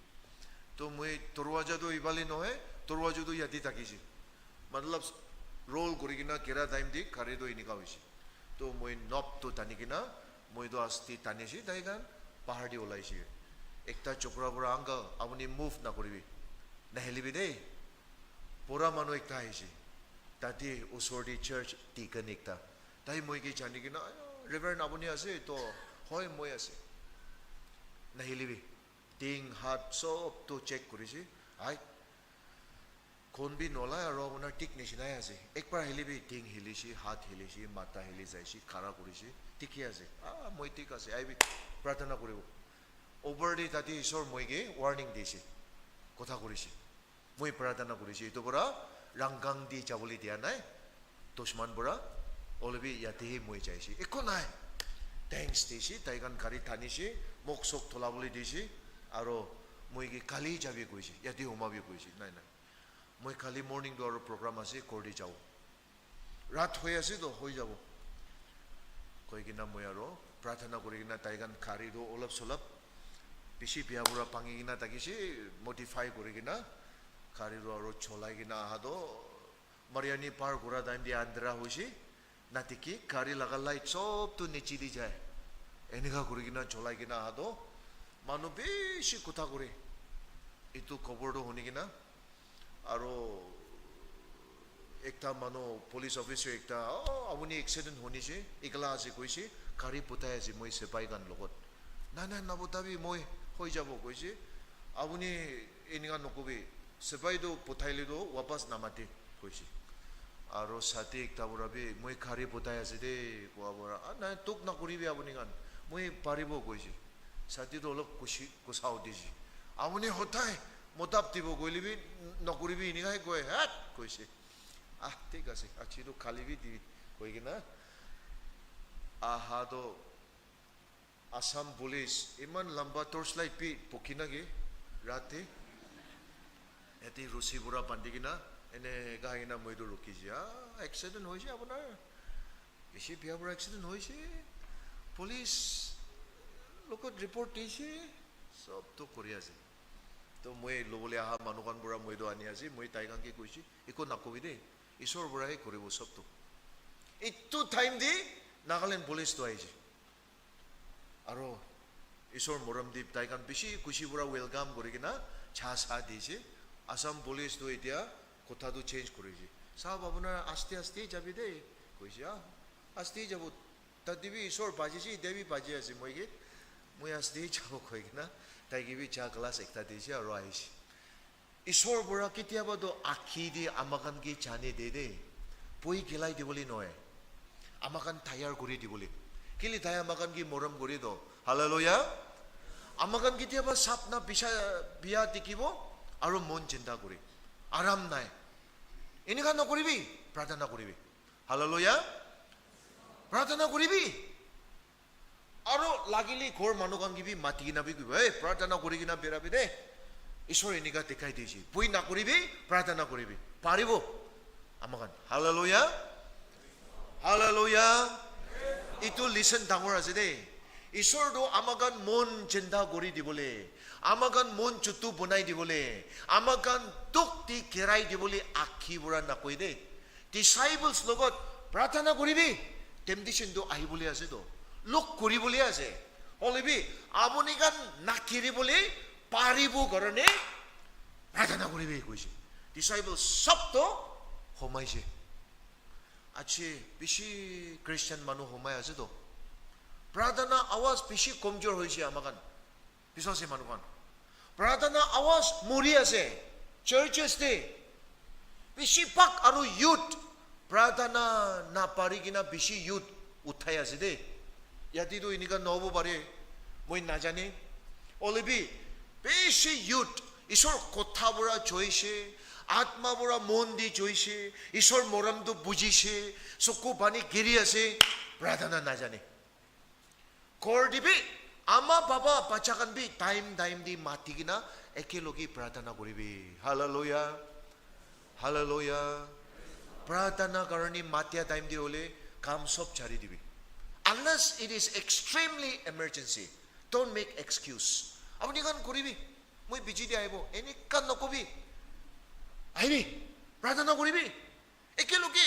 to moi torwaja do ibali no he torwaja do yati takisi matlab roll kori gina kera time di kare do inika hoisi to moi nop to tanikina moi do asti tanisi taigan pahadi olaisi ekta chopra bura anga apni move na koribi nahelibi de pura manu ekta aisi tati usori church deacon ekta tai moi ki chani kina reverend apuni ase to hoi moi ase nahelibi ting hat sob to check korisi ai konbi nola aro onar tik nishinai ase ekbar helibi ting hilishi hat hilishi mata hili jaisi khara korisi tiki ase moi tik ase ai bi pratana koribo over the tati isor moi ge warning disi kotha korisi moi pradhana korisi etu bora ranggang di jaboli dia nai tosman bora olebi yate moi jaisi ekko nai thanks দিছি তাইকান গাড়ী টানিছে মোক চক তোলাবলৈ দিছে আৰু মই কি কালি যাবি কৈছে ইয়াতে সোমাবি কৈছে নাই নাই মই কালি মৰ্নিং টো আৰু প্ৰগ্ৰাম আছে কৰি যাওঁ ৰাত হৈ আছে তো হৈ যাব কৈ কিনা মই আৰু প্ৰাৰ্থনা কৰি কিনা তাইকান গাড়ীটো অলপ চলপ বেছি বিয়া বুঢ়া পাঙি কিনা তাকিছে মডিফাই কৰি কিনা গাড়ীটো আৰু চলাই কিনা আহাতো মাৰিয়ানী পাৰ কৰা টাইম দি আন্ধাৰা হৈছে নাতিকি গাড়ী লগা লাইট চবটো নিচি দি যায় এনেকা কৰি কিনা চলাই কিনা আহাতো মানুহ বেছি কথা কৰে এইটো খবৰটো শুনি কিনা আৰু একটা মানুহ পুলিচ অফিচাৰ একটা আপুনি এক্সিডেণ্ট শুনিছে একলা আছে কৈছে গাড়ী পুতাই আছে মই চেপাই গান লগত নাই নাই নাপুতাবি মই হৈ যাব কৈছে আপুনি এনেকা নকবি চেপাইটো পুতাইলেতো ৱাপাছ নামাতে কৈছে আৰু সাথে একটা বৰাবি মই গাড়ী পুতাই আছে দেই কোৱা বৰা নাই তোক নকৰিবি আপুনি গান মই পাৰিব কৈছে সাথীটো অলপ কুচাও দিছে আপুনি হঠাই মোটাপ দিব গলিবি নকৰিবি এনেকাই কয় হাত কৈছে ঠিক আছে আছিটো খালিবি দিবি কৈ কিনা আহাতো আসাম পুলিচ ইমান লম্বা টৰ্চ লাইট পি পকি নাগে ৰাতি এটি ৰছী বুঢ়া বান্ধি কিনা এনে গাই কিনা মইতো ৰখিছে এক্সিডেণ্ট হৈছে আপোনাৰ বেছি বিয়া বুঢ়া এক্সিডেণ্ট হৈছে পুলিচ লগত ৰিপৰ্ট দিছে চবটো কৰি আছে তো মই ল'বলৈ অহা মানুহখন বুঢ়া মইতো আনি আছে মই তাইকান কি কৈছে একো নকবি দেই ঈশ্বৰ বুঢ়াই কৰিব চবটো এইটো টাইম দি নাগালেণ্ড পুলিচটো আহিছে আৰু ঈশ্বৰ মৰম দি তাইকান বেছি খুচি বুঢ়া ৱেলকাম কৰি কিনা চাহ দিছে আসাম পুলিচটো এতিয়া কথাটো চেঞ্জ কৰিছে চাওক আপোনাৰ আস্তে আস্তে যাবি দেই কৈছে আস্তে যাব তাত দিবি ঈশ্বৰ বাজিছে দেৱী বাজি আছে মই আস্তে যাব কৈ কিনা তাইকিবি চাহ গ্লাছ একটা দিছে আৰু আহিছে ঈশ্বৰ বুঢ়া কেতিয়াবাতো আখি দি আমাকান কি জানি দে দেই পই গেলাই দিবলৈ নহয় আমাকান তৈয়াৰ কৰি দিবলৈ কেলি তাই আমাকান কি মৰম কৰি দ হালেলুয়া আমাকান কেতিয়াবা সাপনা বিয়া দেখিব আৰু মন চিন্তা কৰি আৰাম নাই এনেকা নকৰিবি প্ৰাৰ্থনা কৰিবি হালেলুয়া প্ৰাৰ্থনা কৰিবি আৰু লাগিলে ঘৰ মানুহখন কিবি মাতি কিনাবি কিবি প্ৰাৰ্থনা কৰি কিনা বেৰাবি দেই ঈশ্বৰ এনেকা দেখাই দিছে পই নকৰিবি প্ৰাৰ্থনা কৰিবি পাৰিব আমাকান হালেলুয়া হালেলুয়া ইটো লিসন ডাঙৰ আছে দেই ঈশ্বৰটো আমাকান মন চিন্তা কৰি দিবলৈ আমাকান মন চুটু বনাই দিবলৈ আমাকান দুখ দি ঘেৰাই দিবলৈ আখি বুঢ়া নকৈ দেই ডিচাইবলছ লগত প্ৰাৰ্থনা কৰিবি টেম্পটেশ্যনটো আহিবলৈ আছে তো লোক কৰিবলৈ আছে হলিবি আপুনি গান নাকিৰিবলৈ পাৰিব কাৰণে প্ৰাৰ্থনা কৰিবি কৈছে ডিচাইবলছ চবটো সোমাইছে আছে বেছি খ্ৰীষ্টান মানুহ সোমাই আছে তো প্ৰাৰ্থনা আৱাজ বেছি কমজোৰ হৈছে আমাকান বিশ্বাসী মানুহখন প্ৰাৰ্থনা আৱাজ মৰি আছে চাৰ্চেছতে বেছিভাগ আৰু ইউথ প্ৰাৰ্থনা নাপাৰি কিনা বেছি ইউথ উঠাই আছে দেই ইয়াতেতো এনেকুৱা নহ'ব পাৰে মই নাজানে অলৰেডি বেছি ইউথ ঈশ্বৰ কথাবোৰা জয়ছে আত্মাবোৰা মন দি জয়ছে ঈশ্বৰ মৰমটো বুজিছে চকু পানী গিৰি আছে প্ৰাৰ্থনা নাজানে কৰ দিবি আমা বাবা বাচ্চাকান বি টাইম দি মাতি কিনা একেলগে প্ৰাৰ্থনা কৰিবি হালেলুয়া হালেলুয়া প্ৰাৰ্থনা কাৰণে মাতিয়া টাইম দি হ'লে কাম চব ছাৰি দিবি unless it is extremely emergency don't make excuse আপুনি কান কৰিবি মই বিজি দি আহিব এনেকা নকবি আহিবি প্ৰাৰ্থনা কৰিবি একেলগে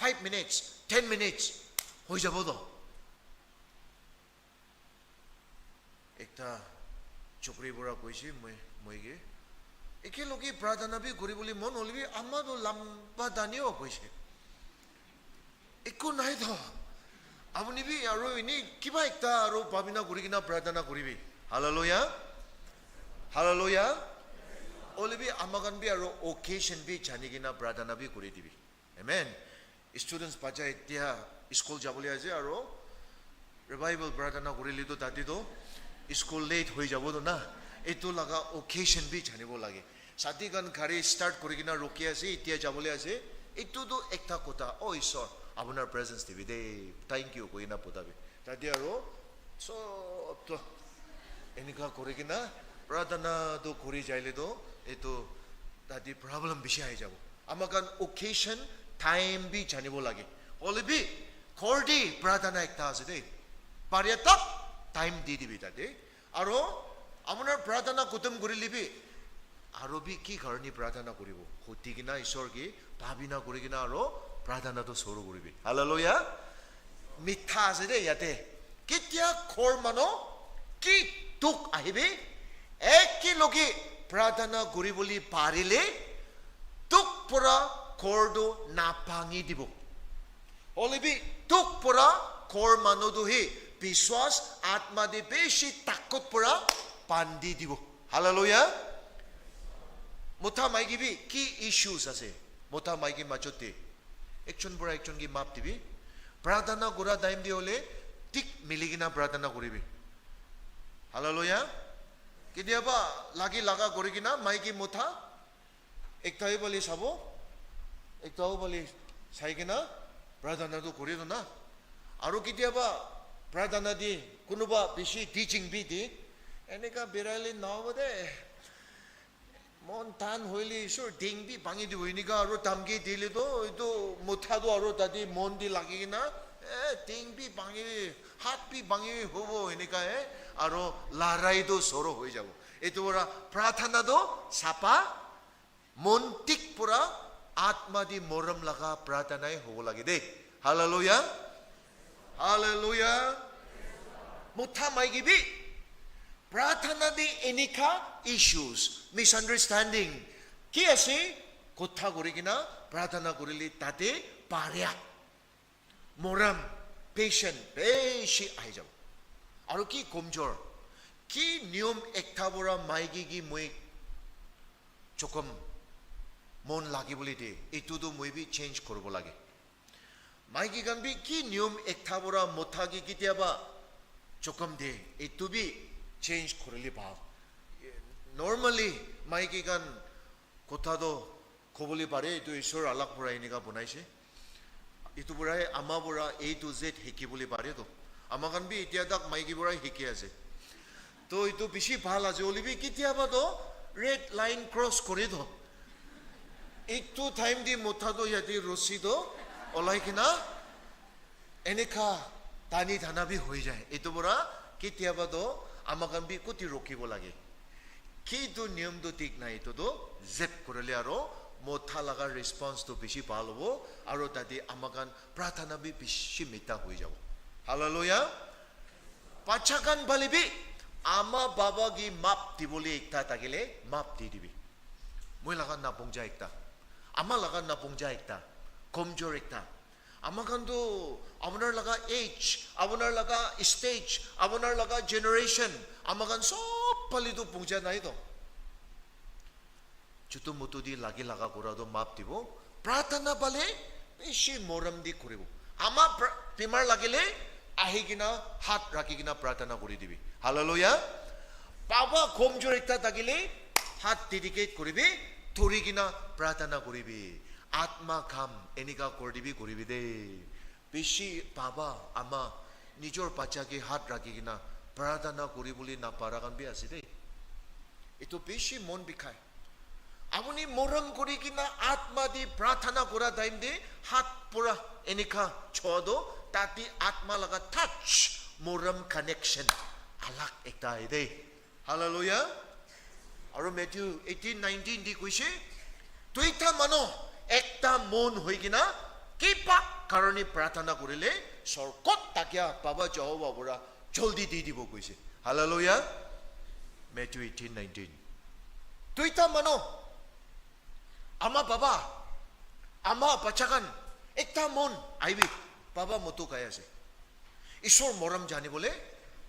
5 minutes 10 minutes হৈ যাব তো একটা চকৰি বুঢ়া কৈছে মইগে একেলগে প্ৰাৰ্থনা বি কৰিবলৈ মন হ'লে আমাৰো লম্বা দানিও কৈছে একো নাই তো আপুনি বি আৰু এনে কিবা একটা আৰু ভাবিনা কৰি কিনা প্ৰাৰ্থনা কৰিবি হালেলুয়া হালেলুয়া অলবি আমাকান বি আৰু অকেশন বি জানি কিনা প্ৰাৰ্থনা বি কৰি দিবি আমেন ষ্টুডেণ্টছ বাচ্চা এতিয়া স্কুল যাবলৈ আছে আৰু ৰিভাইভেল প্ৰাৰ্থনা কৰিলেতো তাতেতো স্কুল লেট হৈ যাব না এইটো লগা অকেশন বি জানিব লাগে সাথীগান গাড়ী ষ্টাৰ্ট কৰি কিনা ৰখি আছে এতিয়া যাবলৈ আছে এইটোতো একটা কথা ঈশ্বৰ আপোনাৰ প্ৰেজেন্স দিবি দেই থেংক ইউ কৈ না পতাবি তাতে আৰু So, to enika korigina pradana do kori jaile do eto tadi problem bishi ai jabo. Amakan occasion time bi janibo lage. Olibi kordi pradana ekta ase de. Pariatak time di dibi tade. Aro amunar pradana kutum gorilibi. Aro bi ki karni pradana koribo. Hotigina ishor ki bhabina korigina aro pradana to soro koribi. Hallelujah. Mitha ase de yate. Kitya kormano ki tuk ahibi. Eki logi pradana koriboli parile tuk pura kordo napangi dibo. Olibi tuk pura kormano duhi biswas atma de beshi takut pura pandi dibo. Hallelujah. Mutha maigi bi ki issues ase. Mutha maigi machote. Ekchon pura ekchon ki map dibi. Pradana gura daim di ole tik miligina pradana koribi. Hallelujah. Kidiaba lagi laga korigina maigi mutha ektai boli sabo ektau boli saigina pradana do korido na. Aro kidiaba pradana di kunuba bishi teaching bi di eneka birali nawade mon tan hoili sur ding bi bangi di hoinika aro tamgi dile do ito mutha do aro tadi mon di lagi na ding bi bangi hat bi bangi hobo eneka aro larai do soro hoi jabo. Ito ora pradana do sapa montik pura atma di moram laga pradana ho lagi de. Hallelujah. Hallelujah. Mutha maigi bi pradana di enika issues misunderstanding ki ase kotha gorigina pradana gorili tate parya moram patient beshi ai jabo. Aro ki komjor ki niyom ekta bora maigi gi moi chokom mon lagi boli de etu do moi bi change koribo lage. Maigi gan bi ki niyom ekta bora motha gi kitiaba chokom de etu bi change korili ba. Normally maigi gan kotha do koboli pare etu ishor alak pura inika bonaise. Itu pura ama bora A to Z heki boli pare to. Amakan bi itiadak maigi bora heki ase. To itu bishi bhal ase olibi kitiaba do red line cross kori do. Itu time di motha do yati rosi do olai kina eneka tani thana bi hoi jaye. Itu bora kitiaba do amakan bi kuti rokibo lage. Ki do niyam do tik na itu do zep korele aro motha laga response to bishi bhal hobo aro tadi amakan pradana bi bishi mita hoi jabo. Hallelujah. Pachakan balibi ama baba gi map diboli ekta tagile map di dibi. Moi laga na pongja ekta. Ama laga na pongja ekta. Komjor ekta. Amakan do abunar laga age, abunar laga stage, abunar laga generation. Amakan sob palido pongja na ito. Chutu mutu di lagi laga kurado map dibo. Pradana bale beshi moram di kuribo. Ama primar lagile ahigina hat rakigina pradana kori dibi. Hallelujah. Baba komjor ekta tagile hat dedicate koribi thorigina pradana koribi. Atma kam enika koribi koribi de. Bishi baba ama nijor bacha ke hat rakigina pradana koribuli na paragan bi ase de. Ito bishi mon bikai. Apuni moram korigina atma di pradana kora time de hat pura enika chodo tati atma laga touch moram connection alak ekta ide. Hallelujah. Aro Matthew 18:19 di kuise tuita mano ekta mon hoigina kipa karoni pradana korile sorkot takya baba Jehovah bora joldi di dibo kuise. Hallelujah. Matthew 18:19 tuita mano ama baba ama bachakan ekta mon aibi baba motu kaya se ishor moram jani bole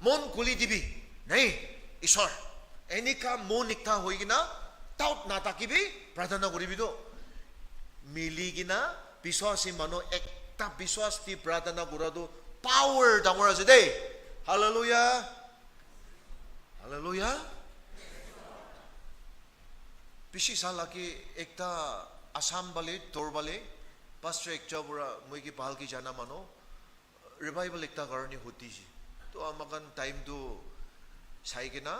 mon kuli dibi nahi ishor enika mon ekta hoigina taut na takibi pradana koribi do miligina biswasi mano ekta biswas ti pradana korado power dangor ase de. Hallelujah. Hallelujah. Bishi salaki ekta asam bale tor bale pastor ekta bura moi ki bhal ki jana mano revival ekta karone hoti ji to amakan time to saikina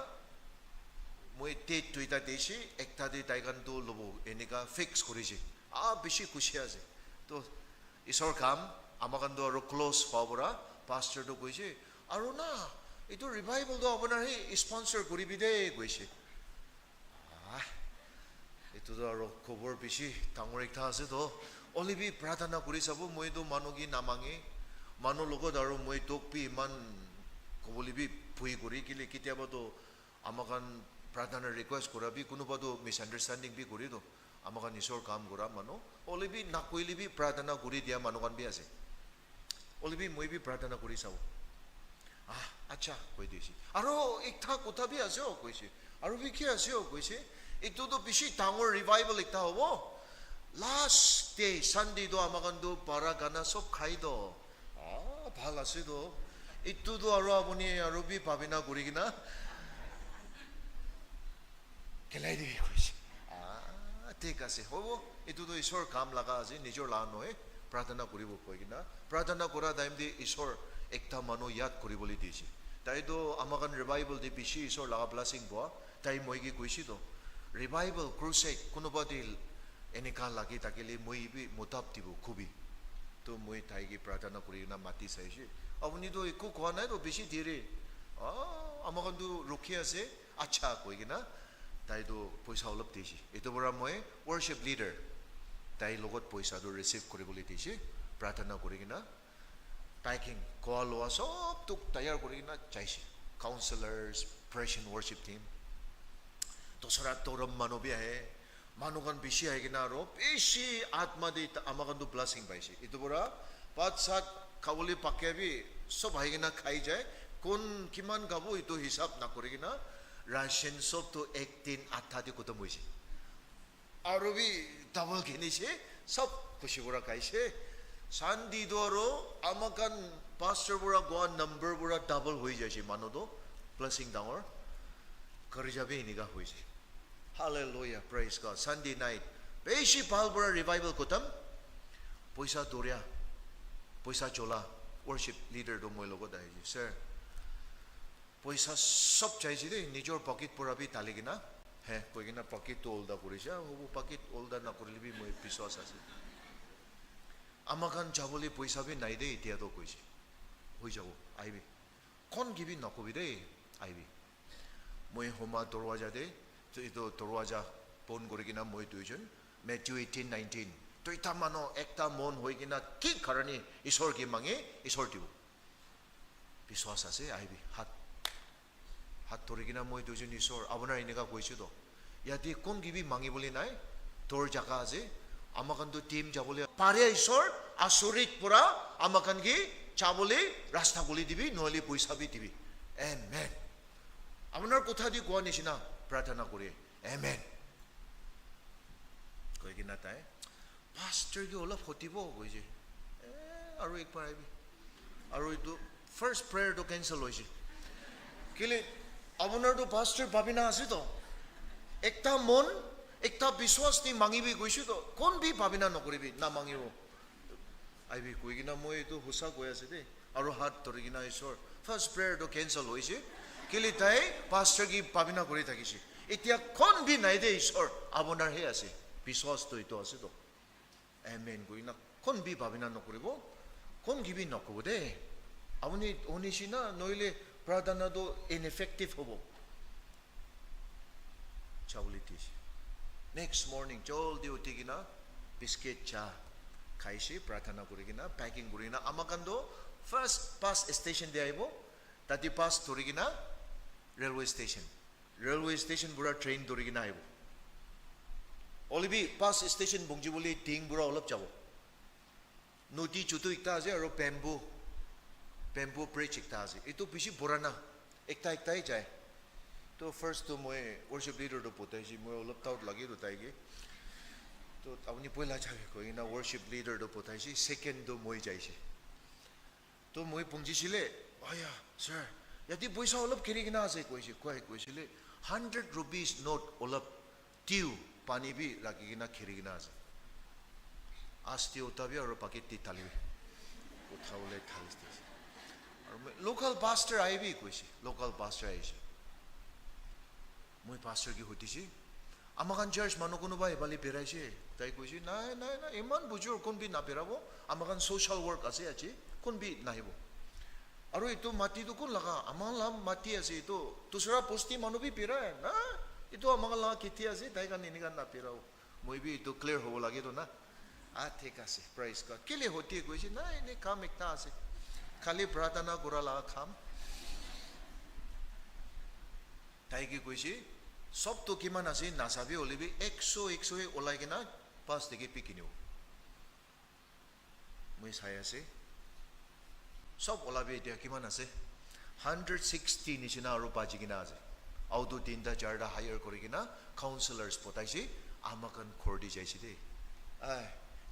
moi date tuita deshi ekta de taigan to lobo enika fix korishi beshi kushi ase to isor kam amakan do aro close pabora pastor to koise aro na itu revival do abonar he sponsor koribi de koise itu do aro cover beshi tangor ekta ase to olibi pradhana kori sabo moi do manogi namangi mano logot aro moi tokpi man kobolibi pui kori kile kitiaba to amakan pradhana request korabi kunuba do misunderstanding bi kori do amakan isor kam kora mano olibi nakoili bi pradhana kori dia manokan bi ase olibi moi bi pradhana kori sabo acha koi desi aro ekta kotha bi ase o koise aro bi ki ase o koise itu do bishi tangor revival ekta hobo last day Sunday do amakan do para gana sob khai do bhal ase do itu do aro apuni aro bi pabina kori kina kelai di koise ঠিক আছে হব itu do isor kam laga ase nijor la noe pradhana koribo koi kina pradhana kora daim di isor ekta mano yad koriboli dise tai do amakan revival de bishi isor laga blessing boa tai moi gi koisi do revival crusade kunuba dil enika lagi takile moi bi motap tibu khubi to moi tai gi pradhana kori na mati saise apuni do iku khona do bishi dire amakan do rukhi ase acha koi kina tai do poisa olop disi itu bora moi worship leader tai logot poisa do receive koriboli disi pradhana kori kina packing koa loa sob tuk tayar kori kina chaisi counselors praise and worship team tosara toram mano bi ahe manukan bishi ahe kina ro bishi atma de amakan do blessing paise itu bora pat sat kawoli pakke bi sob ahe kina khai jay kon kiman gabo itu hisab na kori kina ration sob to 18 athadi kotam hoise aro bi double kinise sob khushi bora kaise sandi doro amakan pastor bora go number bora double hoi jaise mano do blessing dangor kari jabe iniga hoise hallelujah praise God Sunday night beshi bal bora revival kotam poisa doria poisa chola worship leader do moi logo dai sir poisa sob chaisi de nijor pocket pura bi taligina he koigina pocket olda korisha hobu pocket olda na korili bi moi biswas ase amakan jaboli poisa bi nai de itia do koisi hoi jabo aibi kon gibi nakobi de aibi moi homa dorwaja de to ito dorwaja pon korigina moi duijon Matthew 18:19 to itamano ekta mon hoigina ki karani isor ki mange isor dibu biswas ase aibi hat torigina moi duijon isor abona inega koisi do yadi kon gibi mangi boli nai tor jaka ase amakan do team jabole pare isor asurit pura amakan gi chabole rasta goli dibi noali poisa bi dibi amen abonar kotha di goa nishina pradhana kore amen koi gina tai pastor gi olaf hotibo koise aro ek par aibi aro itu first prayer to cancel hoise kile abonar do pastor babina ase to ekta mon ekta biswas ni mangi bi koisi to kon bi babina nokoribi na mangi bo aibi koigina moi to husa goi ase de aro hat torigina isor first prayer to cancel hoise kile tai pastor gi babina kori thakisi etia kon bi nai de isor abonar he ase biswas to ito ase to amen goina kon bi babina nokoribo kon gi bi nokobo de abuni onishina noile pradhana do ineffective hobo chawlitis next morning jol di utigina biscuit cha khaisi pradhana kurigina packing kurina amakando first bus station de aibo tati pass turigina railway station bura train turigina aibo olibi bus station bungji boli ting bura olop jabo noti chutu ikta ase aro bamboo bridge ekta ase itu bishi borana ekta jai to first to moi worship leader do potai ji moi olop taut lagi do tai ge to apni poila chabe ko ina worship leader do potai ji second do moi jai shi to moi pungji sile aya sir yadi poisa olop kiri gina ase koisi sile 100 rupees note olop tiu pani bi ragi gina kiri gina ase asti otabi aro paket ti tali ko thawle thalis local pastor aibi koisi local pastor aise moi pastor ki hotisi amakan church manu kuno ba ebali peraise tai koisi nai iman bujur kon bi na perabo amakan social work ase achi kon bi nahibo aru itu mati tu kun laga amala mati ase itu dusra posti manu bi pera na itu amala kiti ase tai kan ini kan na perao moi bi itu clear ho lagi to na thik ase praise god kile hoti koisi na ini kam ekta ase khali pradhana kora la kham tai ki koisi sob to kiman ase nasabi olibi 100 olai kena pas deki pikiniu moi sai ase sob olabi dia kiman ase 160 nishina aru baji kina ase auto tinta charda hire kori kina counselors potaisi amakan khordi jaisi de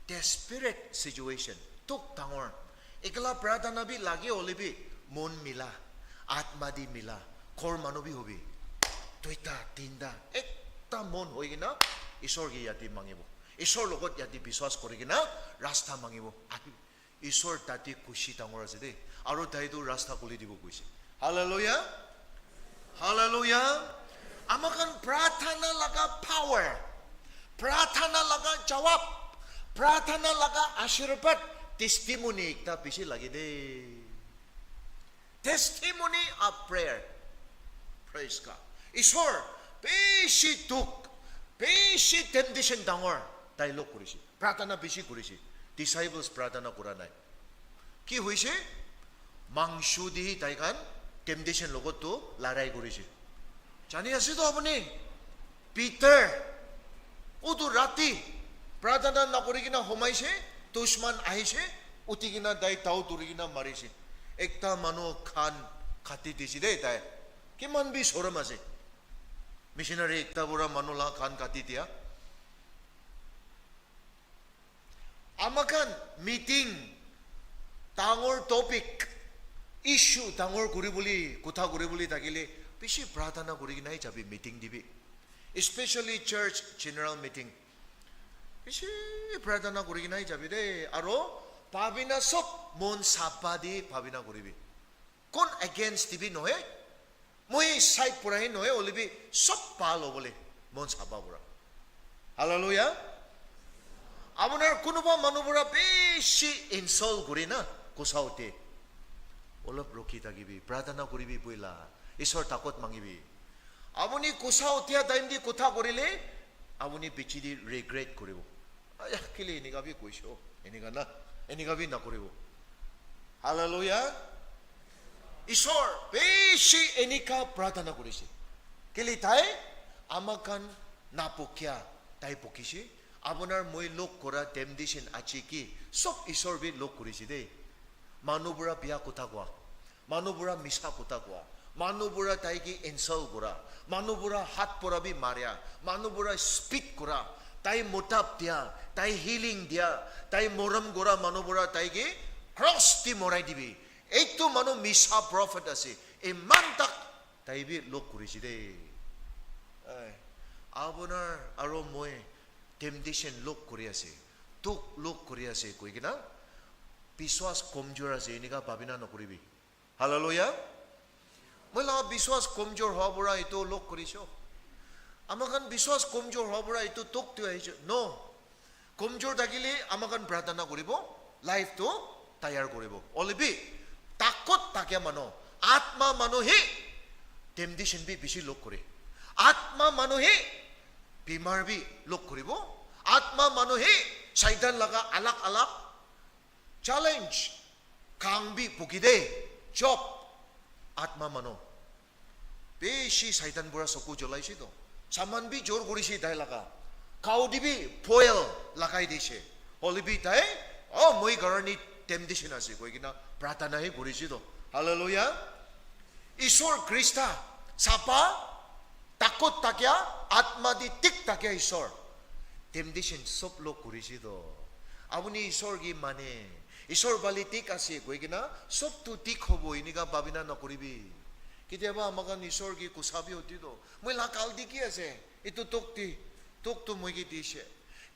desperate situation tuk tangor ekla pradhana bi lage olibi mon mila atma di mila khor manu bi hobi toita tinda ekta mon hoigina ishor gi yati mangibo ishor logot yati biswas korigina rasta mangibo ishor tati kushi tangor ase de aru daidu rasta kuli dibo kuisi hallelujah hallelujah amakan pradhana laga power pradhana laga jawab pradhana laga ashirbat testimony ekta bishi lagi de testimony of prayer praise god ishor bishi duk bishi temptation dangor dialog korishi pradhana bishi korishi disciples pradhana kora nai ki hoise mangshu di taikan temptation logot to larai korishi jani ase to apni peter udu rati pradhana na korigina homaise dushman aise utigina dai tau durigina marise ekta manu khan khati disi de dai kiman bi soram ase missionary ekta bura manu la khan khati dia amakan meeting tangor topic issue tangor kuri boli kotha kuri boli takile bishi pradhana korigina jabi meeting dibi especially church general meeting bishi pradhana korigina jabi de aro pabina sob mon sapadi pabina koribi kon against dibi nohe moi side purai nohe olibi sob palo bole mon sapa pura hallelujah abunar kunuba manubura bishi insult korina kosaute olop roki takibi pradhana koribi boila ishor takot mangibi abuni kosautia daimdi kotha korile abuni bichidi regret koribo aya kile eniga bi koisho eniga bi na koribo hallelujah ishor beshi enika pradhana korishi kile tai amakan napokya tai pokishi abunar moi lok kora temptation achi ki sob ishor bi lok korishi de manubura biya kotha kwa manubura misa kotha kwa manubura taiki insult kora manubura hat pora bi maria manubura speak kora tai motap dia tai healing dia tai moram gora manubura taiki cross ti morai dibi ekto manu misa prophet ase iman tak tai bi lok kurisi de abunar aro moi temptation lok kuri ase tuk lok kuri ase koi kina biswas komjor ase enika babina nokuribi hallelujah Mula biswas komjor hobura itu lok korisho. Amakan biswas komjor hobura itu tok tu aja. No, komjor dagili amakan pradhana koribo, life tu tayar koribo. Olibi takot takya mano, atma mano he temptation bi bishi lok kore. Atma mano he bimar bi lok koribo. Atma mano he shaitan laga alak alak challenge kang bi pukide job. Atma mano beshi shaitan bura soku jolai si to saman bi jor korisi dai laga kaudi bi foil lagai dise olibi dai oh moi garani temptation ase koi kina pradhana he korisi to hallelujah ishor krista sapa takot takya atma di tik takya ishor temptation sob lo korisi to abuni ishor gi mane ishor bali tik ase koi kina sob tu tik hobo inika babina nokoribi kitiaba amakan ishor gi kusabi hoti do moi la kaldi ki ase itu tok tu moi gi dise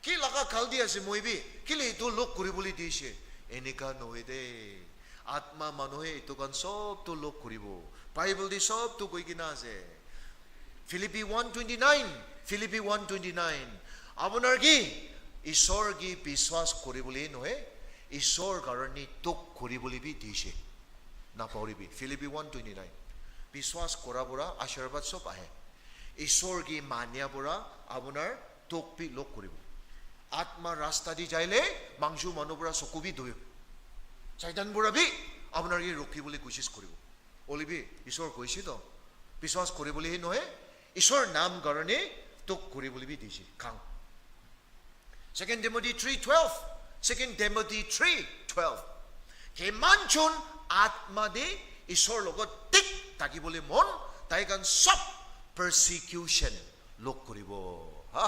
ki laga kaldi ase moi bi kile itu lok kori boli dise enika noide আত্মা মানুহে ইটোকান সবটো লগ কৰিব Bible দি সবটো কৈ কিনা আছে Philippe 1:29 আপোনাৰ কি ঈশ্বৰ কি বিশ্বাস কৰিবলৈ নহয় ঈশ্বৰ কাৰণে তোক কৰিবলৈ বি দিছে নাপাহৰিবি ফিলিপি 1:29 বিশ্বাস কৰা পৰা আশীৰ্বাদ সব আহে ঈশ্বৰ কি মানিয়া পৰা আপোনাৰ তোক বি লগ কৰিব আত্মা ৰাস্তা দি যাইলে মাংসু মানুহ পৰা চকু বি ধুই শয়তান পৰা বি আপোনাৰ কি ৰখিবলৈ কোচিছ কৰিব অলিবি ঈশ্বৰ কৈছে তো বিশ্বাস কৰিবলৈ নহয় ঈশ্বৰ নাম কাৰণে তোক কৰিবলৈ বি দিছে খাং 2 Timothy 3:12 কিমানজন আত্মা দি ঈশ্বৰ লগত টিক থাকিবলৈ মন তাই কান সব persecution লগ কৰিব হা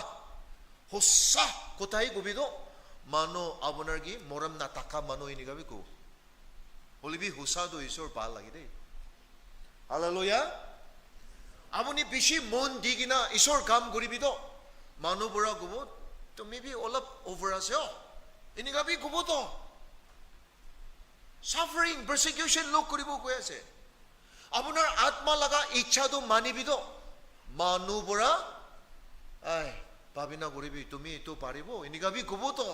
হোসা কোথায় গবিদো মানো আপোনাৰ কি মৰম না টাকা মানো ইনিগাবি কো বলিবি হোসা দো ঈশ্বৰ ভাল লাগে দেই হালেলুয়া আপুনি বেছি মন দি কিনা ঈশ্বৰ কাম কৰিবি তো মানুহ পৰা কব তুমি বি অলপ অভাৰ আছে ইনিগাবি কব তো suffering persecution লগ কৰিব কৈ আছে আপোনাৰ আত্মা লগা ইচ্ছাটো মানিবি তো মানুহ পৰা আই ভাবিনা কৰিবি তুমি এইটো পাৰিব এনেকাবি কব তো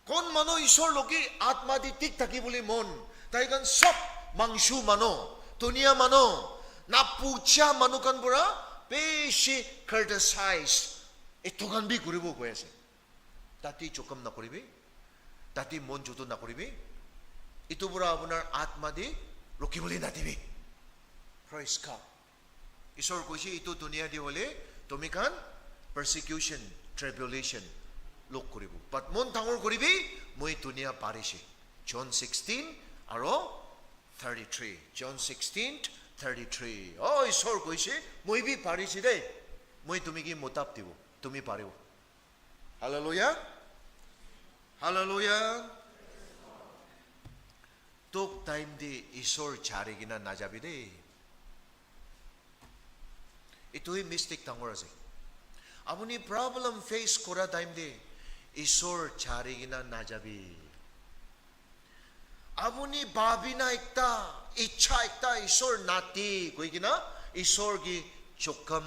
কোন মানুহ ঈশ্বৰ লগি আত্মা দি ঠিক থাকিবলৈ মন তাই কান সব মাংসু মানুহ দুনিয়া মানুহ নাপুচা মানুহ কান পৰা বেছি ক্ৰিটিসাইজ এইটো কান বি কৰিব কৈ আছে তাতি চকম নকৰিবি তাতি মন জুটো নকৰিবি ইটো পৰা আপোনাৰ আত্মা দি ৰখিবলৈ নাদিবি praise God ঈশ্বৰ কৈছে ইটো দুনিয়া দি হলে তুমি কান persecution tribulation লগ কৰিব বাট মন ডাঙৰ কৰিবি মই দুনিয়া পাৰিছে John 16 আৰু 33 John 16:33 ঈশ্বৰ কৈছে মই বি পাৰিছে দেই মই তুমি কি মোতাব দিব তুমি পাৰিব হালেলুয়া হালেলুয়া তোক টাইম দি ঈশ্বৰ ছাড়ি কিনা নাযাবি দেই এইটোই মিষ্টেক ডাঙৰ আছে আপুনি প্ৰব্লেম ফেচ কৰা টাইম দি ঈশ্বৰ ছাড়ি কিনা নাযাবি আপুনি ভাবিনা একটা ইচ্ছা একটা ঈশ্বৰ নাতি কৈ কিনা ঈশ্বৰ কি চকম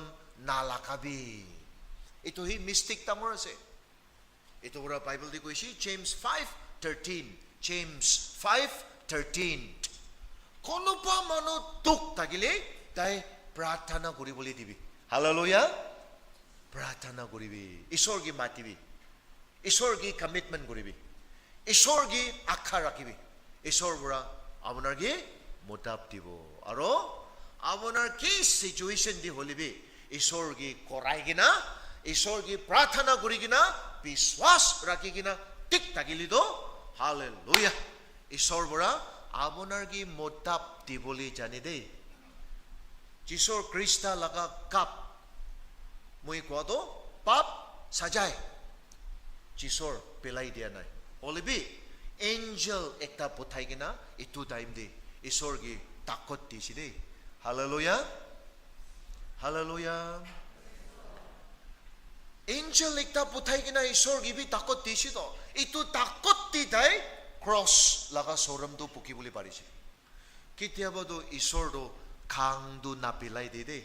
নালাকাবি এইটো হি মিষ্টেক ডাঙৰ আছে এইটো পৰা বাইবেল দি কৈছে James 5:13 কোনোবা মানুহ দুখ থাকিলে তাই প্ৰাৰ্থনা কৰিবলৈ দিবি হালেলুয়া প্ৰাৰ্থনা কৰিবি ঈশ্বৰ কি মাতিবি ঈশ্বৰ কি কমিটমেন্ট কৰিবি ঈশ্বৰ কি আশা ৰাখিবি ঈশ্বৰ পৰা আপোনাৰ কি মোতাব দিব আৰু আপোনাৰ কি সিচুৱেশন দি হলিবি ঈশ্বৰ কি কৰাই কিনা ঈশ্বৰ কি প্ৰাৰ্থনা কৰি কিনা বিশ্বাস ৰাখি কিনা ঠিক থাকিলি তো হালেলুয়া ঈশ্বৰ পৰা আপোনাৰ কি মোতাব দিবলৈ জানি দেই যিশোৰ খ্ৰীষ্টা লগা কাপ মই কোৱাটো পাপ সাজাই যিশোৰ পেলাই দিয়া নাই হলিবি এঞ্জেল একটা পঠাই কিনা ইটো টাইম দি ঈশ্বৰ কি তাকত দিছে দেই হালেলুয়া হালেলুয়া এঞ্জেল একটা পঠাই কিনা ঈশ্বৰ কি বি তাকত দিছে তো ইটো তাকত দি তাই ক্ৰছ লগা চৰমটো পকিবলৈ পাৰিছে কেতিয়াবাতো ঈশ্বৰটো খাংটো নাপেলাই দে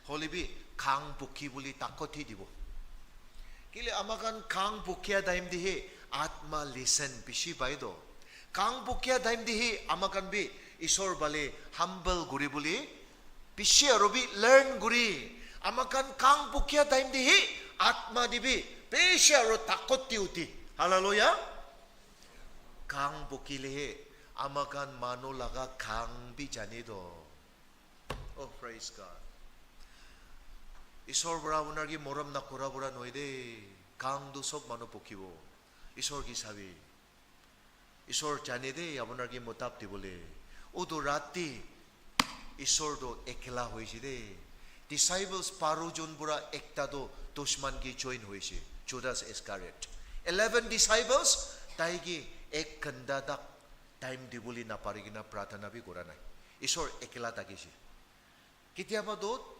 হলিবি খাং পকি বুলি তাকতি দিব কিলে আমাকান খাং পকিয়া টাইম দিহে আত্মা লিসেন পিছি বাইদ খাং পকিয়া টাইম দিহে আমাকান বি ঈশ্বৰ বালে হাম্বল গুৰি বুলি পিছি আৰু বি লাৰ্ণ গুৰি আমাকান খাং পকিয়া টাইম দিহে আত্মা দিবি পিছি আৰু তাকতি উঠি হালেলুয়া খাং পকিলেহে আমাকান মানুহ লগা খাং বি জানি দ Oh, praise God. ঈশ্বৰ পৰা আপোনাৰ কি মৰম নকৰা পৰা নহয় দেই কাংটো সব মানুহ পকিব ঈশ্বৰ কি চাবি ঈশ্বৰ জানে দেই আপোনাৰ কি মোতাব দিবলৈ ওতো ৰাতি ঈশ্বৰটো একলা হৈছে দেই ডিসাইবলস 12 জন পৰা একটাতো দুশ্মন কি জয়েন হৈছে জুদাস ইস্কাৰিয়ট 11 ডিসাইবলস তাই কি এক ঘণ্টা তাক টাইম দিবলৈ নাপাৰি কিনা প্ৰাৰ্থনা বি কৰা নাই ঈশ্বৰ একলা থাকিছে কেতিয়াবা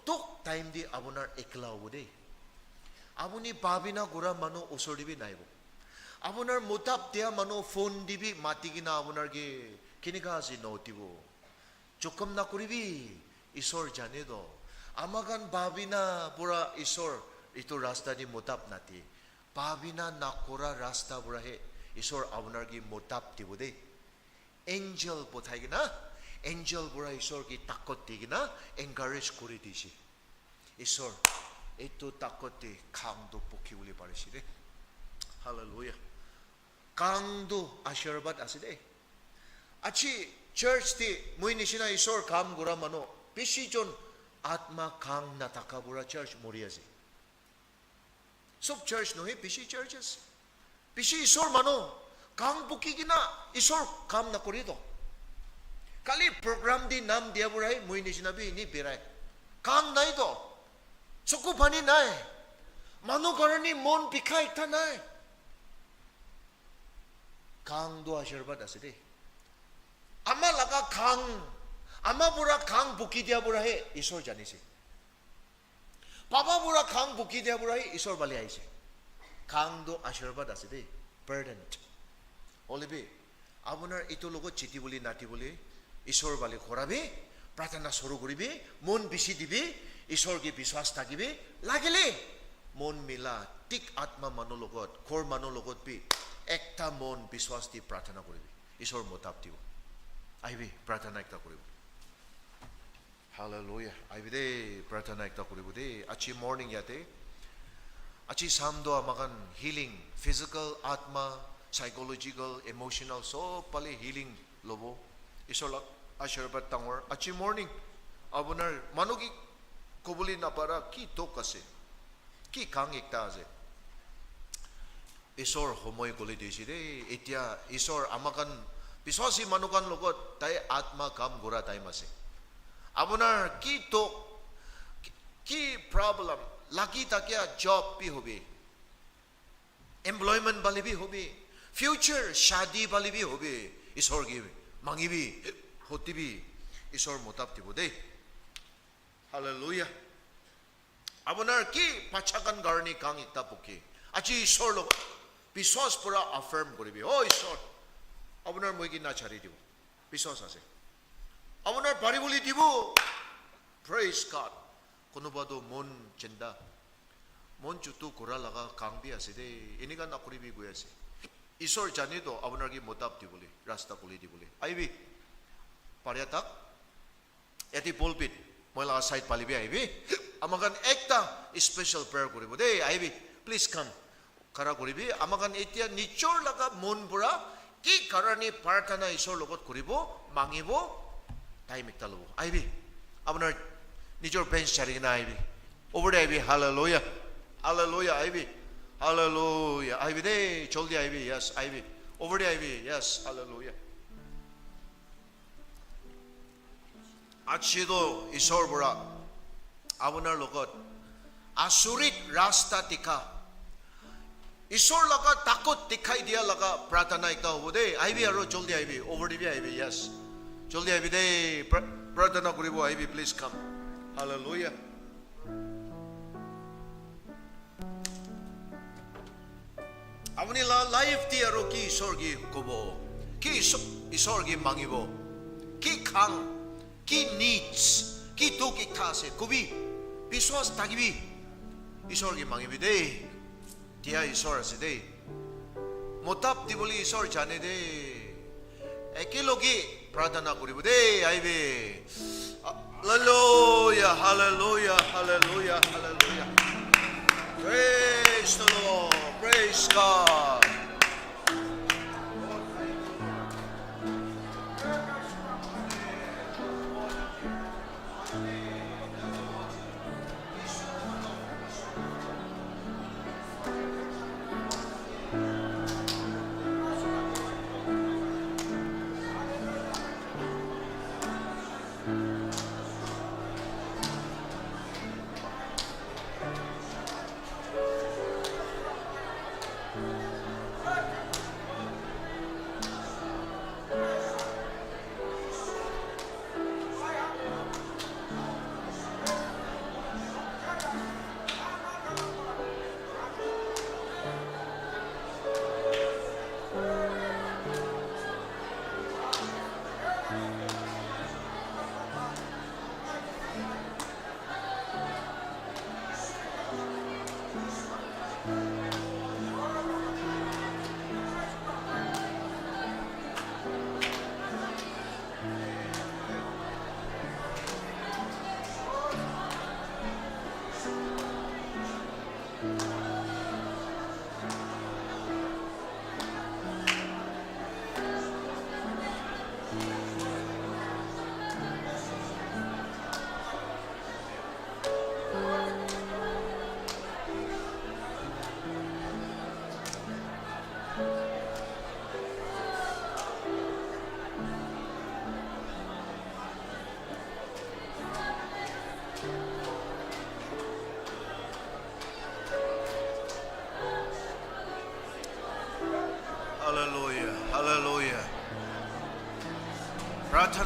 তোক টাইম দি আপোনাৰ একলা হ'ব দেই আপুনি ভাবিনা কৰা মানুহ ওচৰ দিবি নাইব Abunar mutap dia mano phone dibi mati gina abunar ge kiniga si notibo. Chukam na kuribi isor jane do. Amagan babina pura isor itu rasta ni mutap nati. Babina nakura rasta pura he isor abunar ge mutap tibo de. Angel pothai gina angel pura isor ki takot di gina encourage kuri dishi. Isor itu takot di khang do pukhi uli parisi de. Hallelujah. Kangdo ashirbat aside. Achi church ti muinisina isor kam gura mano. Pishi jon atma kang natakabura church moriazi. Sub church no he pishi churches. Pishi isor mano. Kang bukigina isor kam na korido. Kali program di nam dia burai muinisina bi ni birai. Kang naido. Suku pani nai. Mano karani mon pikai tanai. Kang do ashirbat aside. Ama laga kang, ama pura kang buki dia pura he isor janisi. Papa pura kang buki dia pura he isor bali aise. Kang do ashirbat aside burdened. Olibi, abunar itu logo chiti boli nati boli isor bali khorabi, pratana soru guribi, mon bisi dibi, isor ki biswas takibi, lagile mon mila tik atma manologot, kor manologot bi. Ekta mon biswas di pratana koribi. Isor motap dibo. Aibi pratana ekta koribo. Hallelujah. Aibi de pratana ekta koribo de. Achi morning yate. Achi samdo amakan healing. Physical, atma, psychological, emotional. So pali healing lobo. Isor lak ashirbat tangwar. Achi morning. Abunar manuki kubuli na para ki tokase. Ki kang ekta ase. Isor homoy kuli desi de itia isor amakan biswasi manukan logot tay atma kam gura tay mase. Abunar ki to ki problem lagi takya job pi hobi, employment bali bi hobi, future shadi bali bi hobi. Isor gi mangi bi hoti bi isor motap tibo de. Hallelujah. Abunar ki pachakan garni kang ikta puki. Achi isor lo Biswas pura affirm koribi. Oh isor. Abunar moigi na chari dibo. Biswas ase. Abunar bari boli dibo. Praise God. Kono bado mon chenda. Mon chutu kura laga kangbi ase de. Iniga na koribi guya ase. Isor jani do abunar ki motap diboli. Rasta kuli diboli. Aibi. Pariatak. Yati pulpit. Moila side palibi aibi. Amagan ekta special prayer koribo. De aibi. Please come. Kara koribi amakan itia nichor laga mon pura ki karani partana isor logot koribo mangibo time ekta lobo aibi abunar nichor bench chari na aibi over there aibi hallelujah hallelujah aibi hallelujah aibi de joldi aibi yes aibi over there aibi yes hallelujah achido isor pura abunar logot asurit rasta tika Isor laga takot dikhai dia laga pratana ekta hobo de aibi aro joldi aibi over the aibi yes joldi aibi de pratana koribo aibi please come hallelujah Avani la life ti aro ki isor gi kobo ki isor gi mangibo ki khang ki needs ki to ki thase kobi biswas tagibi isor gi mangibi de Dia isor aside. Motap diboli isor jane de. Ekilogi pradana koribo de aibe. Hallelujah, hallelujah, hallelujah, hallelujah. Praise the Lord, praise God.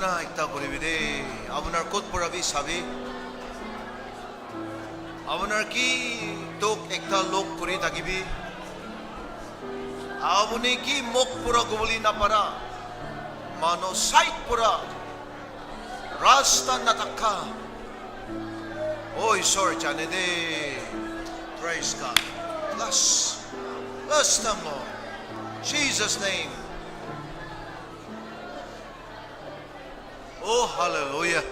Pratana ekta koribide. Abunar kot porabi sabi. Abunar ki tok ekta lok kori takibi. Abuni ki mok pura goboli napara. Mano sait pura. Rasta natakka. Oh, Isor Janede. Praise God. Bless. Bless them, Lord. Jesus' name. Oh, hallelujah.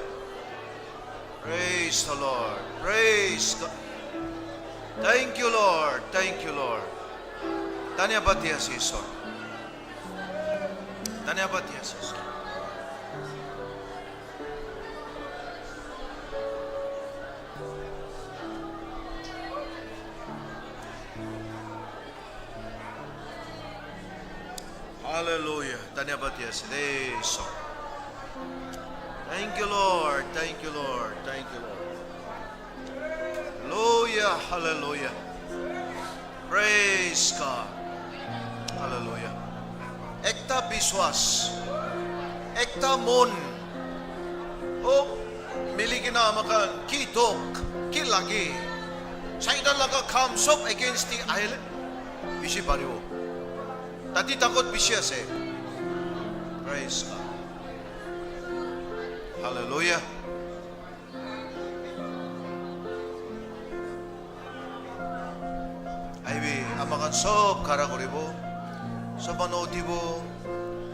Praise the Lord. Praise God. Thank you, Lord. Thank you, Lord. Dhanyabad yes, Isor. Dhanyabad yes, Isor. Hallelujah. Dhanyabad yes, Isor. Thank you, Lord. Thank you, Lord. Thank you, Lord. Hallelujah. Hallelujah. Praise God. Hallelujah. Ekta biswas. Ekta mon. Oh, miligina makan ki tok, ki lagi. Saidan laga come sop against the island. Bishi pariwo. Tati takot bishi ase. Praise God. Hallelujah. Aibi amakan sob kara koribo. Sobano tibo.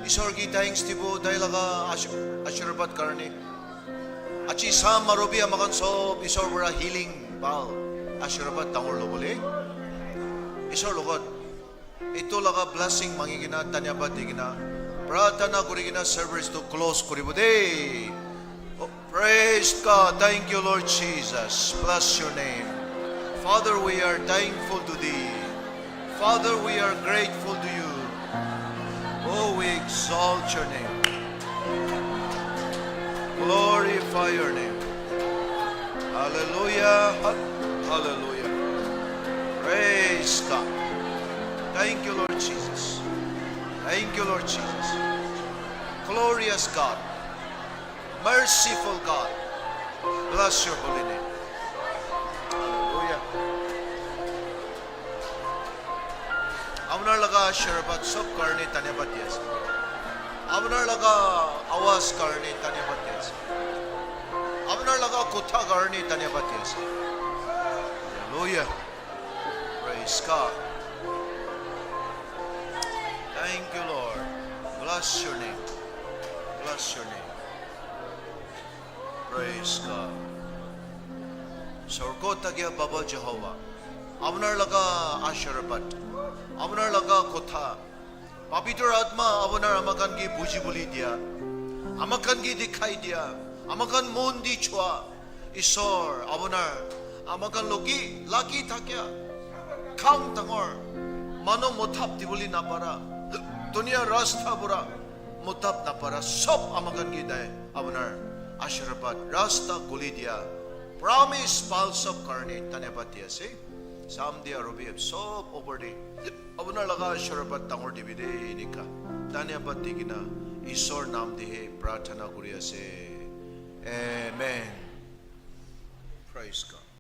Isor ki thanks tibo dahil laga ashirbat karni. Achi sam marobi amakan sob isor wara healing bal ashirbat tangor lo bole. Isor logot ito laga blessing mangigina tanyabad digina. Pratana kurigina service to close kuribude. Oh, praise God. Thank you, Lord Jesus. Bless your name. Father, we are thankful to Thee. Father, we are grateful to You. Oh, we exalt Your name. Glorify Your name. Hallelujah. Hallelujah. Praise God. Thank you, Lord Jesus. Thank you, Lord Jesus. Glorious God. Merciful God. Bless Your holy name. Hallelujah. Amnar laga sharbat sab karne tanyabat yes. Amnar laga awas karne tanyabat yes. Amnar laga kotha karne tanyabat yes. Hallelujah. Praise God. Thank you, Lord. Bless Your name. Bless Your name. Praise God. Sorko tagya Baba Jehovah. Amnar laga asharabat. Amnar laga kotha. Pavitra Atma amnar amakan ki buji buli dia. Amakan ki dikhai dia. Amakan mon di chua. Isor amnar amakan logi lagi thakya. Kam tangor. Mano mothap di buli napara. Dunia rasta bura. Mothap napara. Sob amakan ki dai. Amnar. Ashrabat rasta gulidia promise palsop karne tanyabat yase samdia robi sob over the abuna laga ashrabat tangor divide nika tanyabat digina isor nam dihe prathana kuri ase amen. Praise God.